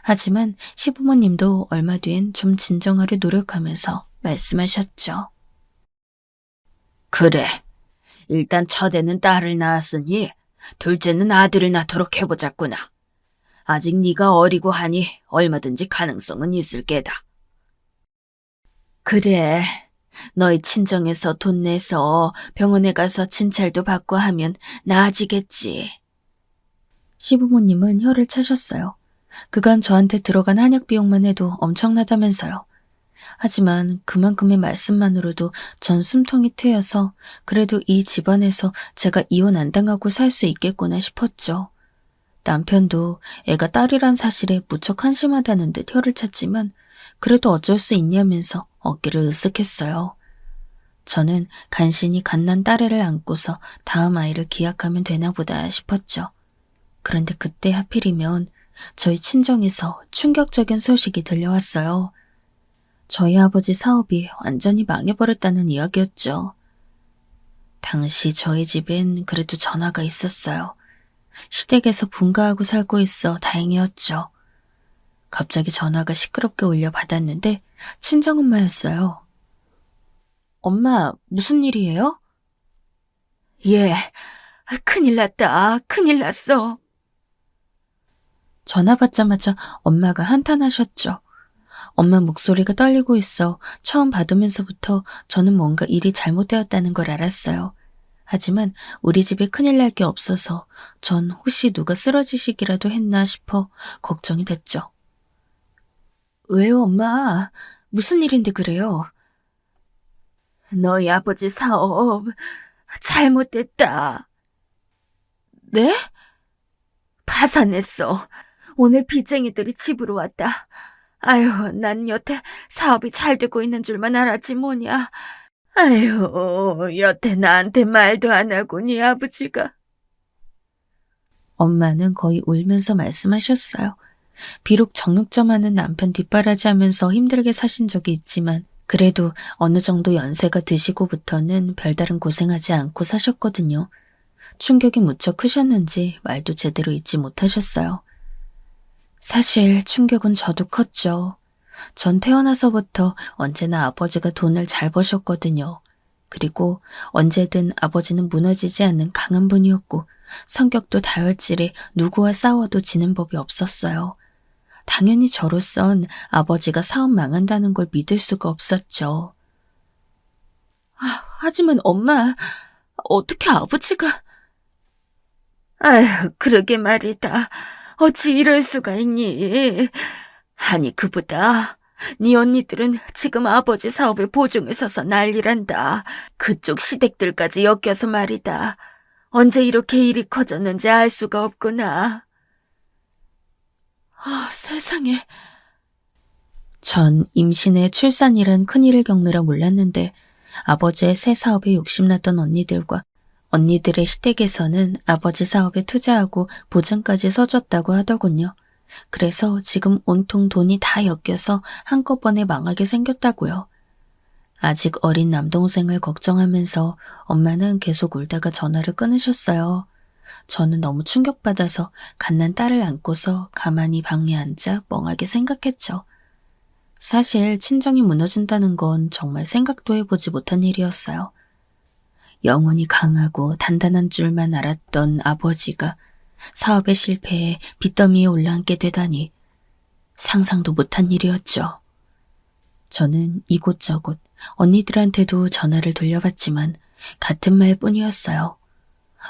하지만 시부모님도 얼마 뒤엔 좀 진정하려 노력하면서 말씀하셨죠. 그래, 일단 첫애는 딸을 낳았으니 둘째는 아들을 낳도록 해보자꾸나. 아직 네가 어리고 하니 얼마든지 가능성은 있을 게다. 그래, 너희 친정에서 돈 내서 병원에 가서 진찰도 받고 하면 나아지겠지. 시부모님은 혀를 차셨어요. 그간 저한테 들어간 한약 비용만 해도 엄청나다면서요. 하지만 그만큼의 말씀만으로도 전 숨통이 트여서 그래도 이 집안에서 제가 이혼 안 당하고 살 수 있겠구나 싶었죠. 남편도 애가 딸이란 사실에 무척 한심하다는 듯 혀를 찼지만 그래도 어쩔 수 있냐면서 어깨를 으쓱했어요. 저는 간신히 갓난 딸애를 안고서 다음 아이를 기약하면 되나 보다 싶었죠. 그런데 그때 하필이면 저희 친정에서 충격적인 소식이 들려왔어요. 저희 아버지 사업이 완전히 망해버렸다는 이야기였죠. 당시 저희 집엔 그래도 전화가 있었어요. 시댁에서 분가하고 살고 있어 다행이었죠. 갑자기 전화가 시끄럽게 울려 받았는데 친정엄마였어요. 엄마, 무슨 일이에요? 예, 큰일 났다. 큰일 났어. 전화 받자마자 엄마가 한탄하셨죠. 엄마 목소리가 떨리고 있어 처음 받으면서부터 저는 뭔가 일이 잘못되었다는 걸 알았어요. 하지만 우리 집에 큰일 날 게 없어서 전 혹시 누가 쓰러지시기라도 했나 싶어 걱정이 됐죠. 왜요, 엄마? 무슨 일인데 그래요? 너희 아버지 사업 잘못됐다. 네? 파산했어. 오늘 빚쟁이들이 집으로 왔다. 아유, 난 여태 사업이 잘 되고 있는 줄만 알았지 뭐냐. 아유, 여태 나한테 말도 안 하고 네 아버지가. 엄마는 거의 울면서 말씀하셨어요. 비록 정육점 하는 남편 뒷바라지하면서 힘들게 사신 적이 있지만 그래도 어느 정도 연세가 드시고부터는 별다른 고생하지 않고 사셨거든요. 충격이 무척 크셨는지 말도 제대로 잊지 못하셨어요. 사실 충격은 저도 컸죠. 전 태어나서부터 언제나 아버지가 돈을 잘 버셨거든요. 그리고 언제든 아버지는 무너지지 않는 강한 분이었고 성격도 다혈질에 누구와 싸워도 지는 법이 없었어요. 당연히 저로선 아버지가 사업 망한다는 걸 믿을 수가 없었죠. 하지만 엄마, 어떻게 아버지가... 아유, 그러게 말이다. 어찌 이럴 수가 있니? 아니, 그보다 네 언니들은 지금 아버지 사업에 보증에 서서 난리란다. 그쪽 시댁들까지 엮여서 말이다. 언제 이렇게 일이 커졌는지 알 수가 없구나. 세상에. 전 임신에 출산이란 큰일을 겪느라 몰랐는데 아버지의 새 사업에 욕심났던 언니들과 언니들의 시댁에서는 아버지 사업에 투자하고 보증까지 서줬다고 하더군요. 그래서 지금 온통 돈이 다 엮여서 한꺼번에 망하게 생겼다고요. 아직 어린 남동생을 걱정하면서 엄마는 계속 울다가 전화를 끊으셨어요. 저는 너무 충격받아서 갓난 딸을 안고서 가만히 방에 앉아 멍하게 생각했죠. 사실 친정이 무너진다는 건 정말 생각도 해보지 못한 일이었어요. 영혼이 강하고 단단한 줄만 알았던 아버지가 사업에 실패해 빚더미에 올라앉게 되다니 상상도 못한 일이었죠. 저는 이곳저곳 언니들한테도 전화를 돌려봤지만 같은 말뿐이었어요.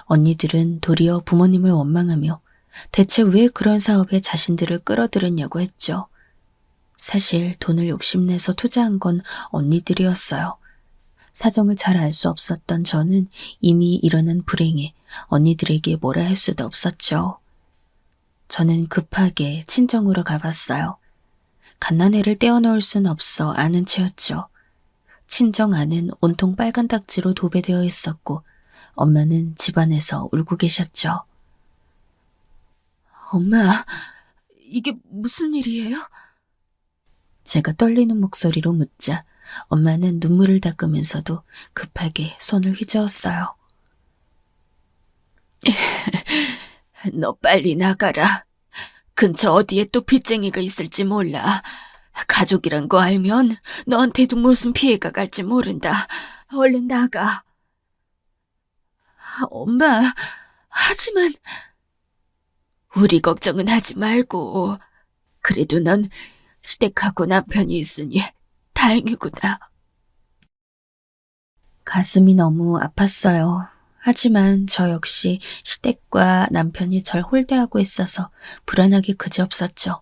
언니들은 도리어 부모님을 원망하며 대체 왜 그런 사업에 자신들을 끌어들였냐고 했죠. 사실 돈을 욕심내서 투자한 건 언니들이었어요. 사정을 잘 알 수 없었던 저는 이미 일어난 불행에 언니들에게 뭐라 할 수도 없었죠. 저는 급하게 친정으로 가봤어요. 갓난애를 떼어놓을 순 없어 아는 채였죠. 친정 안은 온통 빨간 딱지로 도배되어 있었고 엄마는 집안에서 울고 계셨죠. 엄마, 이게 무슨 일이에요? 제가 떨리는 목소리로 묻자 엄마는 눈물을 닦으면서도 급하게 손을 휘저었어요. 너 빨리 나가라. 근처 어디에 또 빚쟁이가 있을지 몰라. 가족이란 거 알면 너한테도 무슨 피해가 갈지 모른다. 얼른 나가. 엄마, 하지만... 우리 걱정은 하지 말고. 그래도 넌 시댁하고 남편이 있으니 다행이구나. 가슴이 너무 아팠어요. 하지만 저 역시 시댁과 남편이 절 홀대하고 있어서 불안하기 그지없었죠.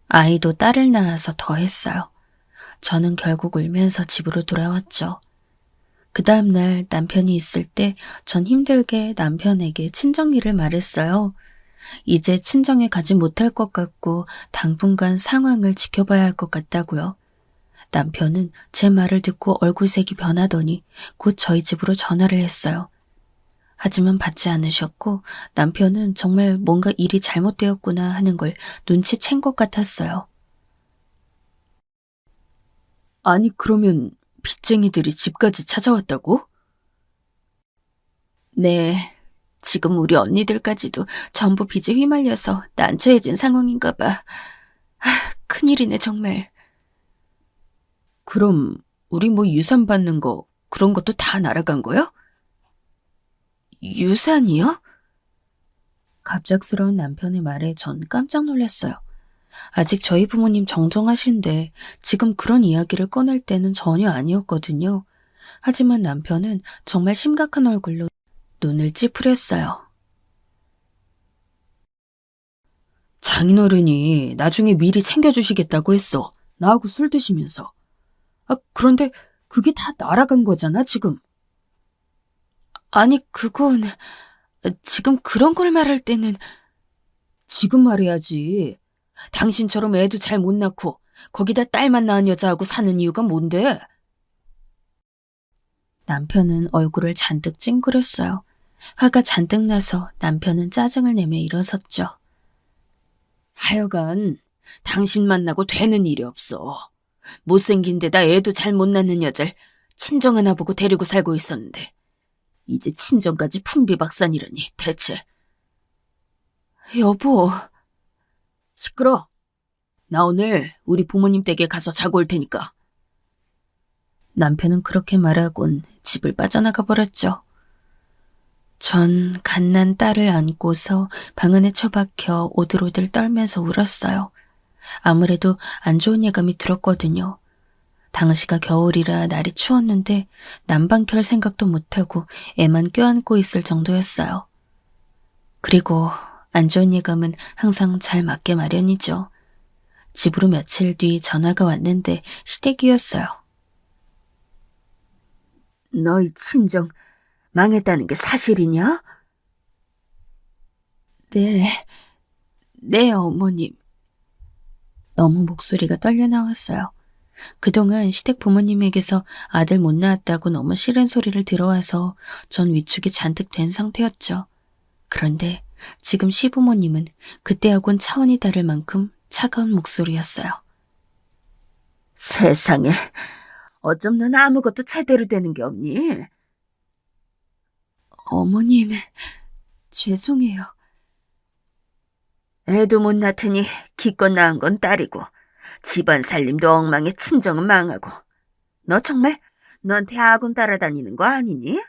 아이도 딸을 낳아서 더했어요. 저는 결국 울면서 집으로 돌아왔죠. 그 다음날 남편이 있을 때 전 힘들게 남편에게 친정일을 말했어요. 이제 친정에 가지 못할 것 같고 당분간 상황을 지켜봐야 할 것 같다고요. 남편은 제 말을 듣고 얼굴색이 변하더니 곧 저희 집으로 전화를 했어요. 하지만 받지 않으셨고 남편은 정말 뭔가 일이 잘못되었구나 하는 걸 눈치챈 것 같았어요. 아니, 그러면 빚쟁이들이 집까지 찾아왔다고? 네, 지금 우리 언니들까지도 전부 빚에 휘말려서 난처해진 상황인가 봐. 큰일이네, 정말. 그럼 우리 뭐 유산 받는 거 그런 것도 다 날아간 거야? 유산이요? 갑작스러운 남편의 말에 전 깜짝 놀랐어요. 아직 저희 부모님 정정하신데 지금 그런 이야기를 꺼낼 때는 전혀 아니었거든요. 하지만 남편은 정말 심각한 얼굴로 눈을 찌푸렸어요. 장인어른이 나중에 미리 챙겨주시겠다고 했어. 나하고 술 드시면서. 그런데 그게 다 날아간 거잖아, 지금. 아니, 그건 지금 그런 걸 말할 때는 지금 말해야지. 당신처럼 애도 잘 못 낳고 거기다 딸만 낳은 여자하고 사는 이유가 뭔데? 남편은 얼굴을 잔뜩 찡그렸어요. 화가 잔뜩 나서 남편은 짜증을 내며 일어섰죠. 하여간 당신 만나고 되는 일이 없어. 못생긴 데다 애도 잘 못 낳는 여자를 친정 하나 보고 데리고 살고 있었는데 이제 친정까지 풍비박산이라니 대체. 여보. 시끄러. 나 오늘 우리 부모님 댁에 가서 자고 올 테니까. 남편은 그렇게 말하곤 집을 빠져나가 버렸죠. 전 갓난 딸을 안고서 방 안에 처박혀 오들오들 떨면서 울었어요. 아무래도 안 좋은 예감이 들었거든요. 당시가 겨울이라 날이 추웠는데 난방 켤 생각도 못하고 애만 껴안고 있을 정도였어요. 그리고 안 좋은 예감은 항상 잘 맞게 마련이죠. 집으로 며칠 뒤 전화가 왔는데 시댁이었어요. 너희 친정 망했다는 게 사실이냐? 네, 어머님. 너무 목소리가 떨려 나왔어요. 그동안 시댁 부모님에게서 아들 못 낳았다고 너무 싫은 소리를 들어와서 전 위축이 잔뜩 된 상태였죠. 그런데 지금 시부모님은 그때하고는 차원이 다를 만큼 차가운 목소리였어요. 세상에, 어쩜 넌 아무것도 제대로 되는 게 없니? 어머님, 죄송해요. 애도 못 낳더니 기껏 낳은 건 딸이고 집안 살림도 엉망에 친정은 망하고 너 정말 너한테 아군 따라다니는 거 아니니?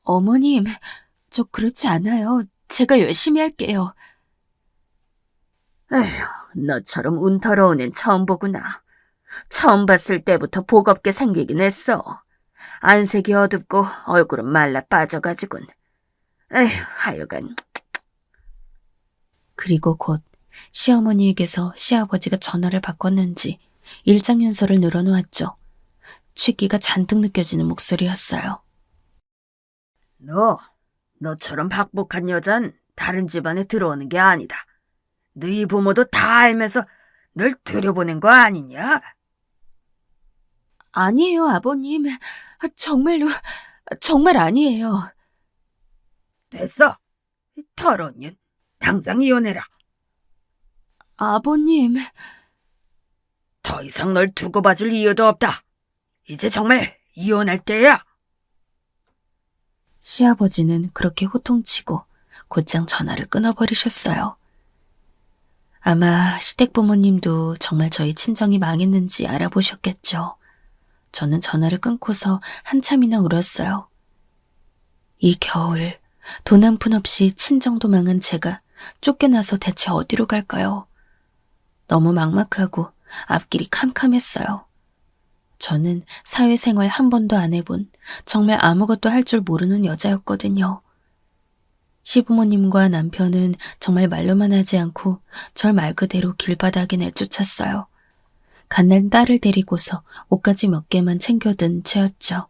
어머님, 저 그렇지 않아요. 제가 열심히 할게요. 에휴, 너처럼 운 더러운 앤 처음 보구나. 처음 봤을 때부터 복없게 생기긴 했어. 안색이 어둡고 얼굴은 말라 빠져가지고는. 에휴, 하여간. 그리고 곧 시어머니에게서 시아버지가 전화를 바꿨는지 일장연설을 늘어놓았죠. 취기가 잔뜩 느껴지는 목소리였어요. 너처럼 박복한 여잔 다른 집안에 들어오는 게 아니다. 너희 부모도 다 알면서 널 들여보낸 거 아니냐? 아니에요, 아버님. 정말로, 정말 아니에요. 됐어. 더러운 년, 당장 이혼해라. 아버님. 더 이상 널 두고 봐줄 이유도 없다. 이제 정말 이혼할 때야. 시아버지는 그렇게 호통치고 곧장 전화를 끊어버리셨어요. 아마 시댁 부모님도 정말 저희 친정이 망했는지 알아보셨겠죠. 저는 전화를 끊고서 한참이나 울었어요. 이 겨울 돈 한 푼 없이 친정도 망한 제가 쫓겨나서 대체 어디로 갈까요? 너무 막막하고 앞길이 캄캄했어요. 저는 사회생활 한 번도 안 해본 정말 아무것도 할 줄 모르는 여자였거든요. 시부모님과 남편은 정말 말로만 하지 않고 절 말 그대로 길바닥에 내쫓았어요. 갓난 딸을 데리고서 옷까지 몇 개만 챙겨든 채였죠.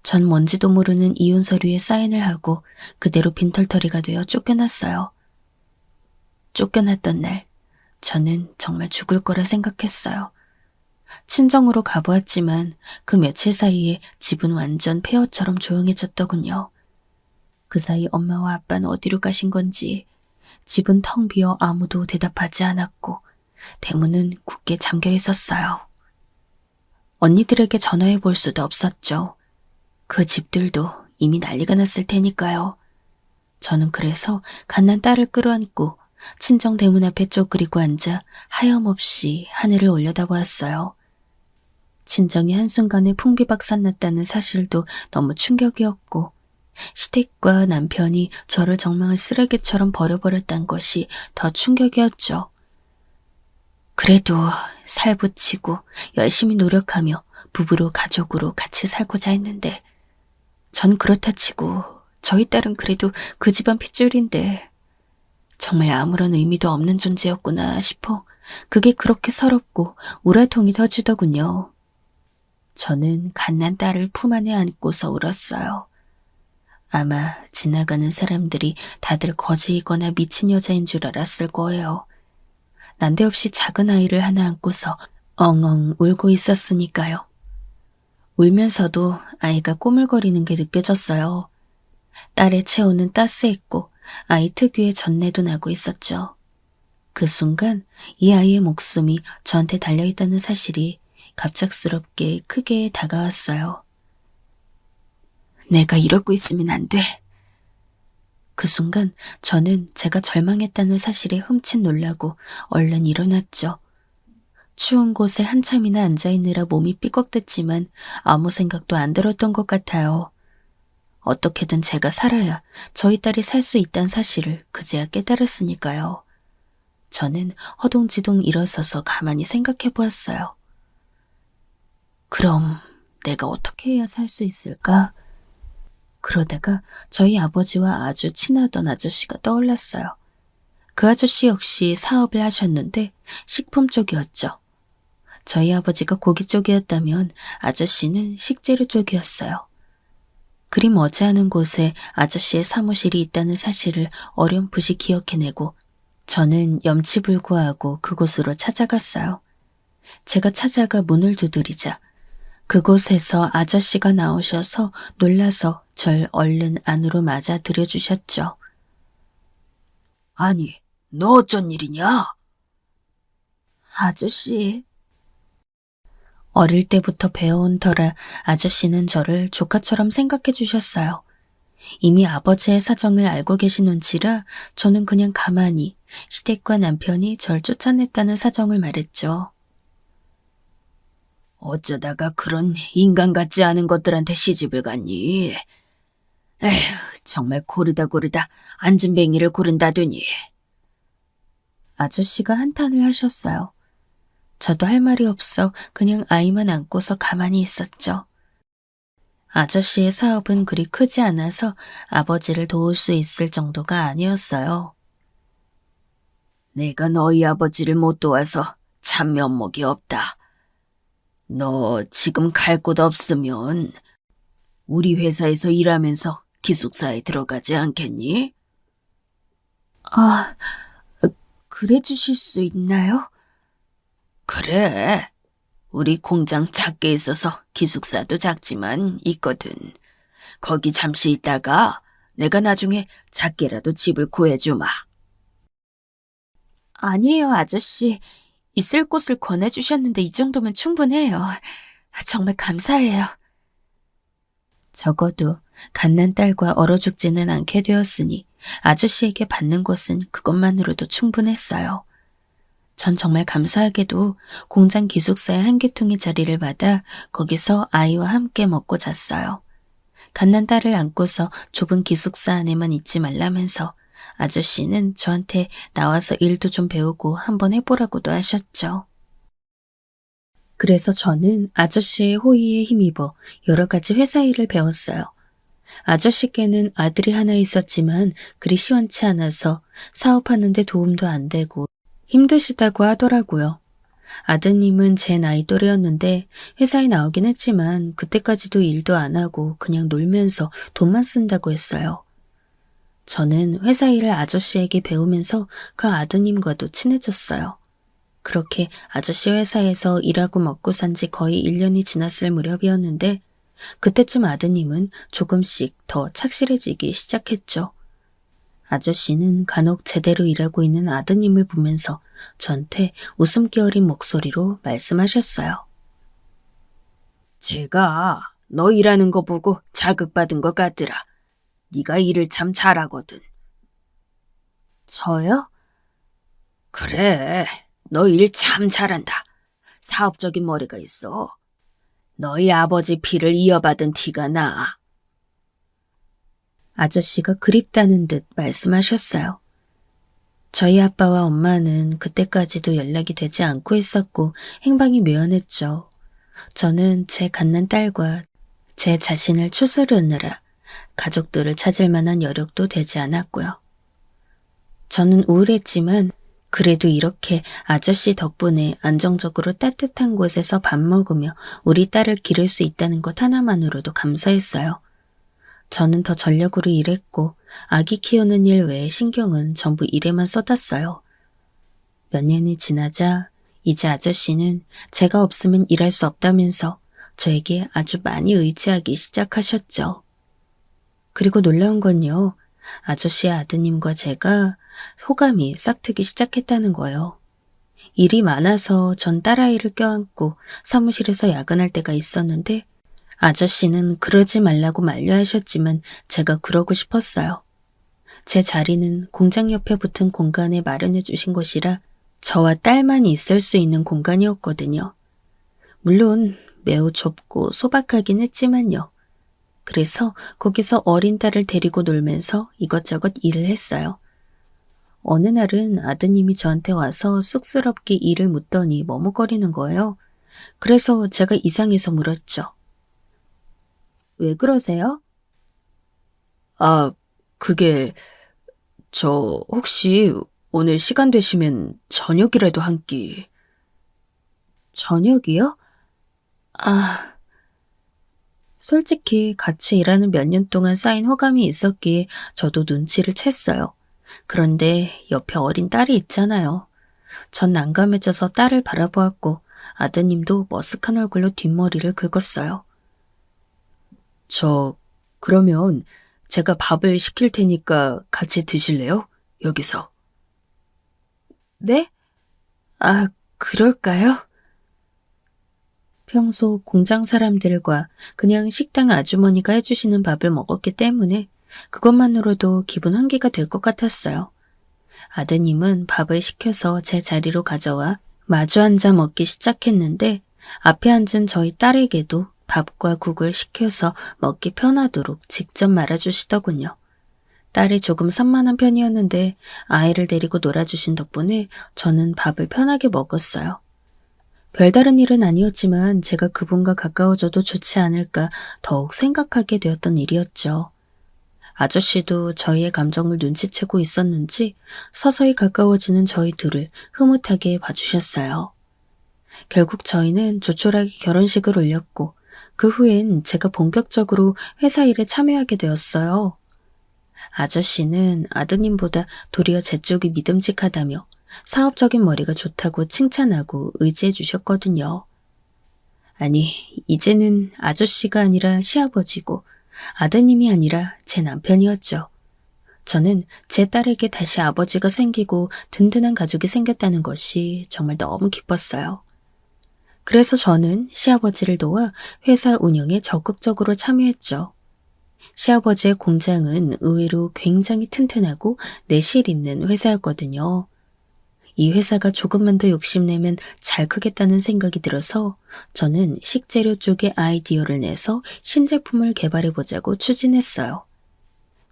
전 뭔지도 모르는 이혼 서류에 사인을 하고 그대로 빈털터리가 되어 쫓겨났어요. 쫓겨났던 날, 저는 정말 죽을 거라 생각했어요. 친정으로 가보았지만 그 며칠 사이에 집은 완전 폐허처럼 조용해졌더군요. 그 사이 엄마와 아빠는 어디로 가신 건지 집은 텅 비어 아무도 대답하지 않았고 대문은 굳게 잠겨 있었어요. 언니들에게 전화해 볼 수도 없었죠. 그 집들도 이미 난리가 났을 테니까요. 저는 그래서 갓난 딸을 끌어안고 친정 대문 앞에 쪼그리고 앉아 하염없이 하늘을 올려다보았어요. 친정이 한순간에 풍비박산났다는 사실도 너무 충격이었고, 시댁과 남편이 저를 정말 쓰레기처럼 버려버렸다는 것이 더 충격이었죠. 그래도 살붙이고 열심히 노력하며 부부로 가족으로 같이 살고자 했는데, 전 그렇다 치고 저희 딸은 그래도 그 집안 핏줄인데 정말 아무런 의미도 없는 존재였구나 싶어 그게 그렇게 서럽고 우라통이 터지더군요. 저는 갓난 딸을 품 안에 안고서 울었어요. 아마 지나가는 사람들이 다들 거지이거나 미친 여자인 줄 알았을 거예요. 난데없이 작은 아이를 하나 안고서 엉엉 울고 있었으니까요. 울면서도 아이가 꼬물거리는 게 느껴졌어요. 딸의 체온은 따스했고 아이 특유의 전내도 나고 있었죠. 그 순간 이 아이의 목숨이 저한테 달려있다는 사실이 갑작스럽게 크게 다가왔어요. 내가 이러고 있으면 안 돼. 그 순간 저는 제가 절망했다는 사실에 흠칫 놀라고 얼른 일어났죠. 추운 곳에 한참이나 앉아있느라 몸이 삐걱댔지만 아무 생각도 안 들었던 것 같아요. 어떻게든 제가 살아야 저희 딸이 살 수 있다는 사실을 그제야 깨달았으니까요. 저는 허둥지둥 일어서서 가만히 생각해 보았어요. 그럼 내가 어떻게 해야 살 수 있을까? 그러다가 저희 아버지와 아주 친하던 아저씨가 떠올랐어요. 그 아저씨 역시 사업을 하셨는데 식품 쪽이었죠. 저희 아버지가 고기 쪽이었다면 아저씨는 식재료 쪽이었어요. 그리 머지않은 곳에 아저씨의 사무실이 있다는 사실을 어렴풋이 기억해내고 저는 염치불구하고 그곳으로 찾아갔어요. 제가 찾아가 문을 두드리자 그곳에서 아저씨가 나오셔서 놀라서 절 얼른 안으로 맞아들여 주셨죠. 아니, 너 어쩐 일이냐? 아저씨. 어릴 때부터 배워온 터라 아저씨는 저를 조카처럼 생각해 주셨어요. 이미 아버지의 사정을 알고 계신 눈치라 저는 그냥 가만히 시댁과 남편이 절 쫓아냈다는 사정을 말했죠. 어쩌다가 그런 인간 같지 않은 것들한테 시집을 갔니? 에휴, 정말 고르다 앉은뱅이를 고른다더니. 아저씨가 한탄을 하셨어요. 저도 할 말이 없어 그냥 아이만 안고서 가만히 있었죠. 아저씨의 사업은 그리 크지 않아서 아버지를 도울 수 있을 정도가 아니었어요. 내가 너희 아버지를 못 도와서 참 면목이 없다. 너 지금 갈 곳 없으면 우리 회사에서 일하면서 기숙사에 들어가지 않겠니? 아, 그래 주실 수 있나요? 그래. 우리 공장 작게 있어서 기숙사도 작지만 있거든. 거기 잠시 있다가 내가 나중에 작게라도 집을 구해주마. 아니에요, 아저씨. 있을 곳을 권해주셨는데 이 정도면 충분해요. 정말 감사해요. 적어도 갓난 딸과 얼어 죽지는 않게 되었으니 아저씨에게 받는 것은 그것만으로도 충분했어요. 전 정말 감사하게도 공장 기숙사의 한 귀퉁이 자리를 받아 거기서 아이와 함께 먹고 잤어요. 갓난 딸을 안고서 좁은 기숙사 안에만 있지 말라면서 아저씨는 저한테 나와서 일도 좀 배우고 한번 해보라고도 하셨죠. 그래서 저는 아저씨의 호의에 힘입어 여러 가지 회사 일을 배웠어요. 아저씨께는 아들이 하나 있었지만 그리 시원치 않아서 사업하는데 도움도 안 되고 힘드시다고 하더라고요. 아드님은 제 나이 또래였는데 회사에 나오긴 했지만 그때까지도 일도 안 하고 그냥 놀면서 돈만 쓴다고 했어요. 저는 회사 일을 아저씨에게 배우면서 그 아드님과도 친해졌어요. 그렇게 아저씨 회사에서 일하고 먹고 산 지 거의 1년이 지났을 무렵이었는데 그때쯤 아드님은 조금씩 더 착실해지기 시작했죠. 아저씨는 간혹 제대로 일하고 있는 아드님을 보면서 저한테 웃음기 어린 목소리로 말씀하셨어요. 제가 너 일하는 거 보고 자극받은 것 같더라. 네가 일을 참 잘하거든. 저요? 그래, 너 일 참 잘한다. 사업적인 머리가 있어. 너희 아버지 피를 이어받은 티가 나. 아저씨가 그립다는 듯 말씀하셨어요. 저희 아빠와 엄마는 그때까지도 연락이 되지 않고 있었고 행방이 묘연했죠. 저는 제 갓난 딸과 제 자신을 추스르느라 가족들을 찾을 만한 여력도 되지 않았고요. 저는 우울했지만 그래도 이렇게 아저씨 덕분에 안정적으로 따뜻한 곳에서 밥 먹으며 우리 딸을 기를 수 있다는 것 하나만으로도 감사했어요. 저는 더 전력으로 일했고 아기 키우는 일 외에 신경은 전부 일에만 쏟았어요. 몇 년이 지나자 이제 아저씨는 제가 없으면 일할 수 없다면서 저에게 아주 많이 의지하기 시작하셨죠. 그리고 놀라운 건요. 아저씨의 아드님과 제가 호감이 싹트기 시작했다는 거예요. 일이 많아서 전 딸아이를 껴안고 사무실에서 야근할 때가 있었는데 아저씨는 그러지 말라고 만류하셨지만 제가 그러고 싶었어요. 제 자리는 공장 옆에 붙은 공간에 마련해 주신 곳이라 저와 딸만이 있을 수 있는 공간이었거든요. 물론 매우 좁고 소박하긴 했지만요. 그래서 거기서 어린 딸을 데리고 놀면서 이것저것 일을 했어요. 어느 날은 아드님이 저한테 와서 쑥스럽게 일을 묻더니 머뭇거리는 거예요. 그래서 제가 이상해서 물었죠. 왜 그러세요? 아, 그게 저 혹시 오늘 시간 되시면 저녁이라도 한 끼. 저녁이요? 아, 솔직히 같이 일하는 몇 년 동안 쌓인 호감이 있었기에 저도 눈치를 챘어요. 그런데 옆에 어린 딸이 있잖아요. 전 난감해져서 딸을 바라보았고 아드님도 머쓱한 얼굴로 뒷머리를 긁었어요. 그러면 제가 밥을 시킬 테니까 같이 드실래요? 여기서. 네? 아, 그럴까요? 평소 공장 사람들과 그냥 식당 아주머니가 해주시는 밥을 먹었기 때문에 그것만으로도 기분 환기가 될 것 같았어요. 아드님은 밥을 시켜서 제 자리로 가져와 마주 앉아 먹기 시작했는데 앞에 앉은 저희 딸에게도 밥과 국을 시켜서 먹기 편하도록 직접 말아주시더군요. 딸이 조금 산만한 편이었는데 아이를 데리고 놀아주신 덕분에 저는 밥을 편하게 먹었어요. 별다른 일은 아니었지만 제가 그분과 가까워져도 좋지 않을까 더욱 생각하게 되었던 일이었죠. 아저씨도 저희의 감정을 눈치채고 있었는지 서서히 가까워지는 저희 둘을 흐뭇하게 봐주셨어요. 결국 저희는 조촐하게 결혼식을 올렸고 그 후엔 제가 본격적으로 회사 일에 참여하게 되었어요. 아저씨는 아드님보다 도리어 제 쪽이 믿음직하다며 사업적인 머리가 좋다고 칭찬하고 의지해 주셨거든요. 아니, 이제는 아저씨가 아니라 시아버지고 아드님이 아니라 제 남편이었죠. 저는 제 딸에게 다시 아버지가 생기고 든든한 가족이 생겼다는 것이 정말 너무 기뻤어요. 그래서 저는 시아버지를 도와 회사 운영에 적극적으로 참여했죠. 시아버지의 공장은 의외로 굉장히 튼튼하고 내실 있는 회사였거든요. 이 회사가 조금만 더 욕심내면 잘 크겠다는 생각이 들어서 저는 식재료 쪽에 아이디어를 내서 신제품을 개발해보자고 추진했어요.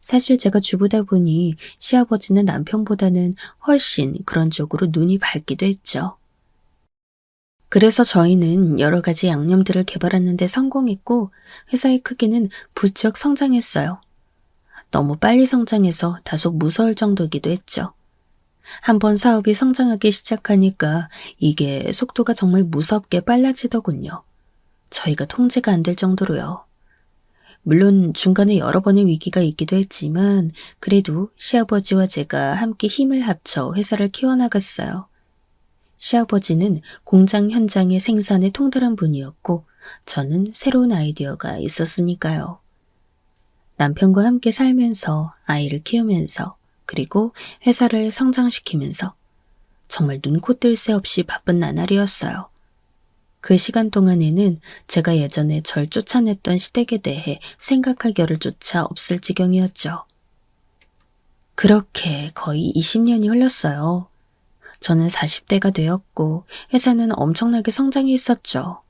사실 제가 주부다 보니 시아버지는 남편보다는 훨씬 그런 쪽으로 눈이 밝기도 했죠. 그래서 저희는 여러 가지 양념들을 개발하는 데 성공했고 회사의 크기는 부쩍 성장했어요. 너무 빨리 성장해서 다소 무서울 정도이기도 했죠. 한번 사업이 성장하기 시작하니까 이게 속도가 정말 무섭게 빨라지더군요. 저희가 통제가 안 될 정도로요. 물론 중간에 여러 번의 위기가 있기도 했지만 그래도 시아버지와 제가 함께 힘을 합쳐 회사를 키워나갔어요. 시아버지는 공장 현장의 생산에 통달한 분이었고 저는 새로운 아이디어가 있었으니까요. 남편과 함께 살면서 아이를 키우면서 그리고 회사를 성장시키면서 정말 눈코 뜰 새 없이 바쁜 나날이었어요. 그 시간 동안에는 제가 예전에 절 쫓아냈던 시댁에 대해 생각할 겨를조차 없을 지경이었죠. 그렇게 거의 20년이 흘렀어요. 저는 40대가 되었고 회사는 엄청나게 성장해 있었죠.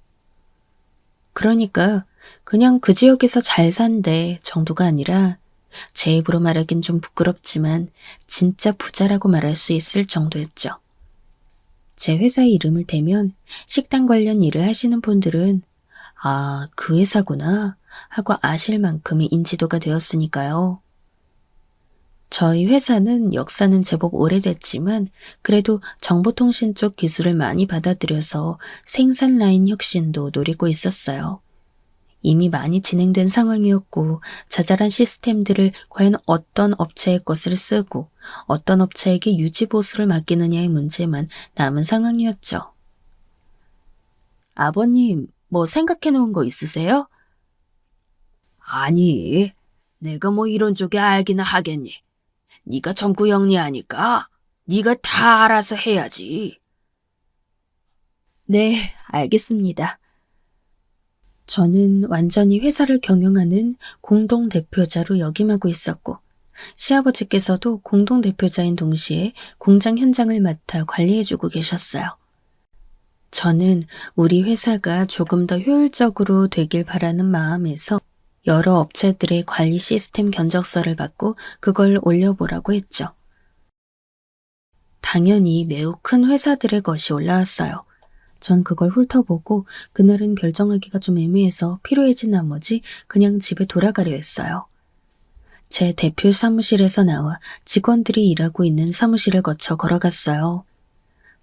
그러니까 그냥 그 지역에서 잘 산대 정도가 아니라 제 입으로 말하긴 좀 부끄럽지만 진짜 부자라고 말할 수 있을 정도였죠. 제 회사의 이름을 대면 식당 관련 일을 하시는 분들은 아, 그 회사구나 하고 아실 만큼의 인지도가 되었으니까요. 저희 회사는 역사는 제법 오래됐지만 그래도 정보통신 쪽 기술을 많이 받아들여서 생산 라인 혁신도 노리고 있었어요. 이미 많이 진행된 상황이었고 자잘한 시스템들을 과연 어떤 업체의 것을 쓰고 어떤 업체에게 유지 보수를 맡기느냐의 문제만 남은 상황이었죠. 아버님, 뭐 생각해 놓은 거 있으세요? 아니, 내가 뭐 이런 쪽에 알기나 하겠니? 네가 점구 영리하니까 네가 다 알아서 해야지. 네, 알겠습니다. 저는 완전히 회사를 경영하는 공동대표자로 역임하고 있었고 시아버지께서도 공동대표자인 동시에 공장 현장을 맡아 관리해주고 계셨어요. 저는 우리 회사가 조금 더 효율적으로 되길 바라는 마음에서 여러 업체들의 관리 시스템 견적서를 받고 그걸 올려보라고 했죠. 당연히 매우 큰 회사들의 것이 올라왔어요. 전 그걸 훑어보고 그날은 결정하기가 좀 애매해서 피로해진 나머지 그냥 집에 돌아가려 했어요. 제 대표 사무실에서 나와 직원들이 일하고 있는 사무실을 거쳐 걸어갔어요.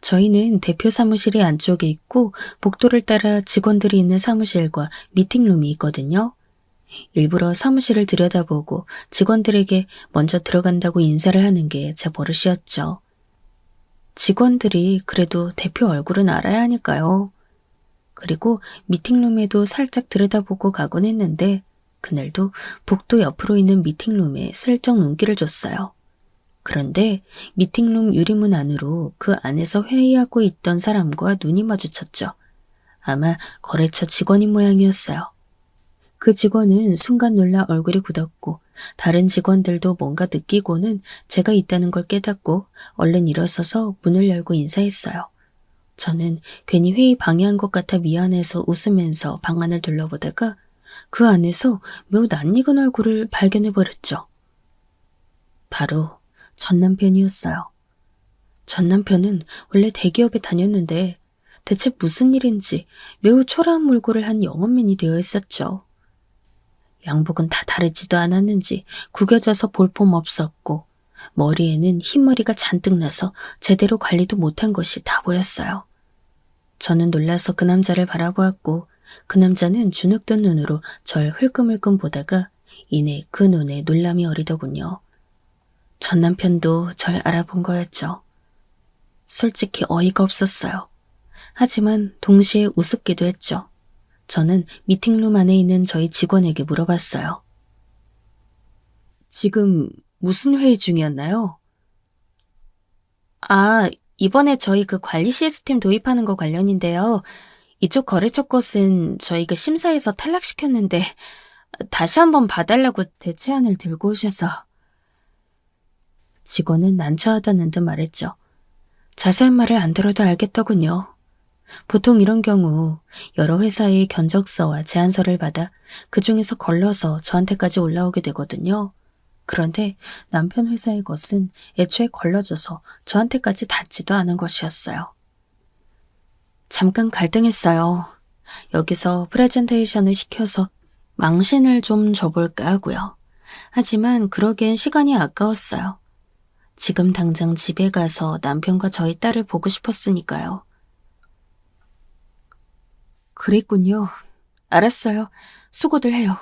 저희는 대표 사무실이 안쪽에 있고 복도를 따라 직원들이 있는 사무실과 미팅룸이 있거든요. 일부러 사무실을 들여다보고 직원들에게 먼저 들어간다고 인사를 하는 게 제 버릇이었죠. 직원들이 그래도 대표 얼굴은 알아야 하니까요. 그리고 미팅룸에도 살짝 들여다보고 가곤 했는데 그날도 복도 옆으로 있는 미팅룸에 슬쩍 눈길을 줬어요. 그런데 미팅룸 유리문 안으로 그 안에서 회의하고 있던 사람과 눈이 마주쳤죠. 아마 거래처 직원인 모양이었어요. 그 직원은 순간 놀라 얼굴이 굳었고 다른 직원들도 뭔가 느끼고는 제가 있다는 걸 깨닫고 얼른 일어서서 문을 열고 인사했어요. 저는 괜히 회의 방해한 것 같아 미안해서 웃으면서 방 안을 둘러보다가 그 안에서 매우 낯익은 얼굴을 발견해버렸죠. 바로 전 남편이었어요. 전 남편은 원래 대기업에 다녔는데 대체 무슨 일인지 매우 초라한 몰골을 한 영업맨이 되어 있었죠. 양복은 다 다르지도 않았는지 구겨져서 볼품 없었고 머리에는 흰머리가 잔뜩 나서 제대로 관리도 못한 것이 다 보였어요. 저는 놀라서 그 남자를 바라보았고 그 남자는 주눅든 눈으로 절 흘끔흘끔 보다가 이내 그 눈에 놀람이 어리더군요. 전 남편도 절 알아본 거였죠. 솔직히 어이가 없었어요. 하지만 동시에 우습기도 했죠. 저는 미팅룸 안에 있는 저희 직원에게 물어봤어요. 지금 무슨 회의 중이었나요? 아, 이번에 저희 그 관리 시스템 도입하는 거 관련인데요. 이쪽 거래처 것은 저희가 심사에서 탈락시켰는데 다시 한번 봐달라고 대체안을 들고 오셔서. 직원은 난처하다는 듯 말했죠. 자세한 말을 안 들어도 알겠더군요. 보통 이런 경우 여러 회사의 견적서와 제안서를 받아 그 중에서 걸러서 저한테까지 올라오게 되거든요. 그런데 남편 회사의 것은 애초에 걸러져서 저한테까지 닿지도 않은 것이었어요. 잠깐 갈등했어요. 여기서 프레젠테이션을 시켜서 망신을 좀 줘볼까 하고요. 하지만 그러기엔 시간이 아까웠어요. 지금 당장 집에 가서 남편과 저희 딸을 보고 싶었으니까요. 그랬군요. 알았어요. 수고들 해요.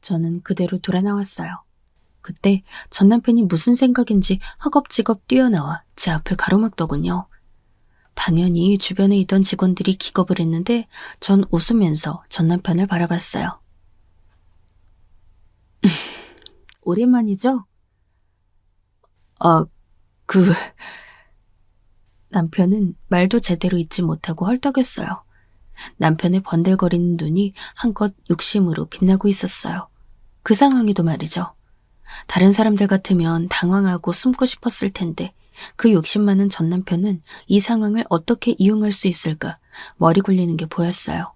저는 그대로 돌아 나왔어요. 그때 전 남편이 무슨 생각인지 허겁지겁 뛰어나와 제 앞을 가로막더군요. 당연히 주변에 있던 직원들이 기겁을 했는데 전 웃으면서 전 남편을 바라봤어요. 오랜만이죠? 남편은 말도 제대로 잊지 못하고 헐떡였어요. 남편의 번들거리는 눈이 한껏 욕심으로 빛나고 있었어요. 그 상황에도 말이죠. 다른 사람들 같으면 당황하고 숨고 싶었을 텐데 그 욕심 많은 전 남편은 이 상황을 어떻게 이용할 수 있을까 머리 굴리는 게 보였어요.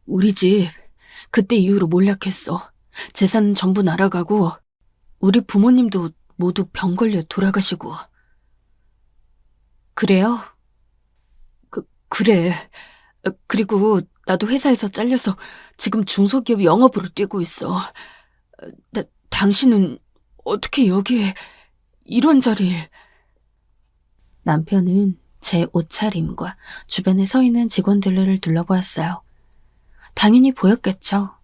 우리 집 그때 이후로 몰락했어. 재산 전부 날아가고 우리 부모님도 모두 병 걸려 돌아가시고. 그래요? 그래. 그리고 나도 회사에서 잘려서 지금 중소기업 영업으로 뛰고 있어. 당신은 어떻게 여기에 이런 자리에... 남편은 제 옷차림과 주변에 서 있는 직원들을 둘러보았어요. 당연히 보였겠죠.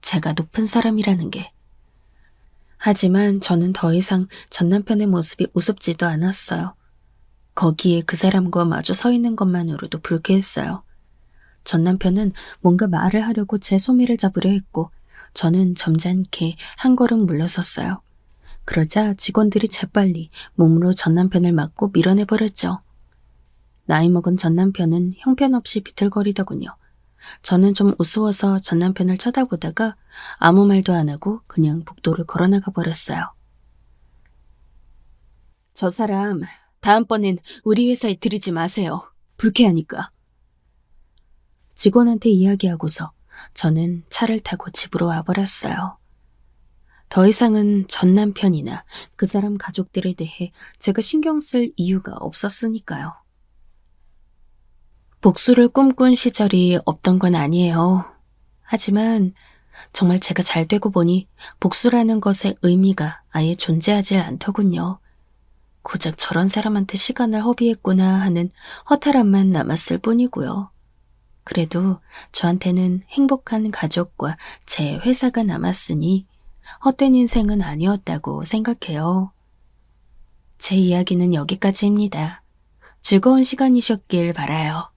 제가 높은 사람이라는 게. 하지만 저는 더 이상 전 남편의 모습이 우습지도 않았어요. 거기에 그 사람과 마주 서 있는 것만으로도 불쾌했어요. 전 남편은 뭔가 말을 하려고 제 소매를 잡으려 했고 저는 점잖게 한 걸음 물러섰어요. 그러자 직원들이 재빨리 몸으로 전 남편을 맞고 밀어내버렸죠. 나이 먹은 전 남편은 형편없이 비틀거리더군요. 저는 좀 우스워서 전 남편을 쳐다보다가 아무 말도 안 하고 그냥 복도를 걸어나가 버렸어요. 저 사람 다음번엔 우리 회사에 들이지 마세요. 불쾌하니까. 직원한테 이야기하고서 저는 차를 타고 집으로 와버렸어요. 더 이상은 전 남편이나 그 사람 가족들에 대해 제가 신경 쓸 이유가 없었으니까요. 복수를 꿈꾼 시절이 없던 건 아니에요. 하지만 정말 제가 잘 되고 보니 복수라는 것의 의미가 아예 존재하지 않더군요. 고작 저런 사람한테 시간을 허비했구나 하는 허탈함만 남았을 뿐이고요. 그래도 저한테는 행복한 가족과 제 회사가 남았으니 헛된 인생은 아니었다고 생각해요. 제 이야기는 여기까지입니다. 즐거운 시간이셨길 바라요.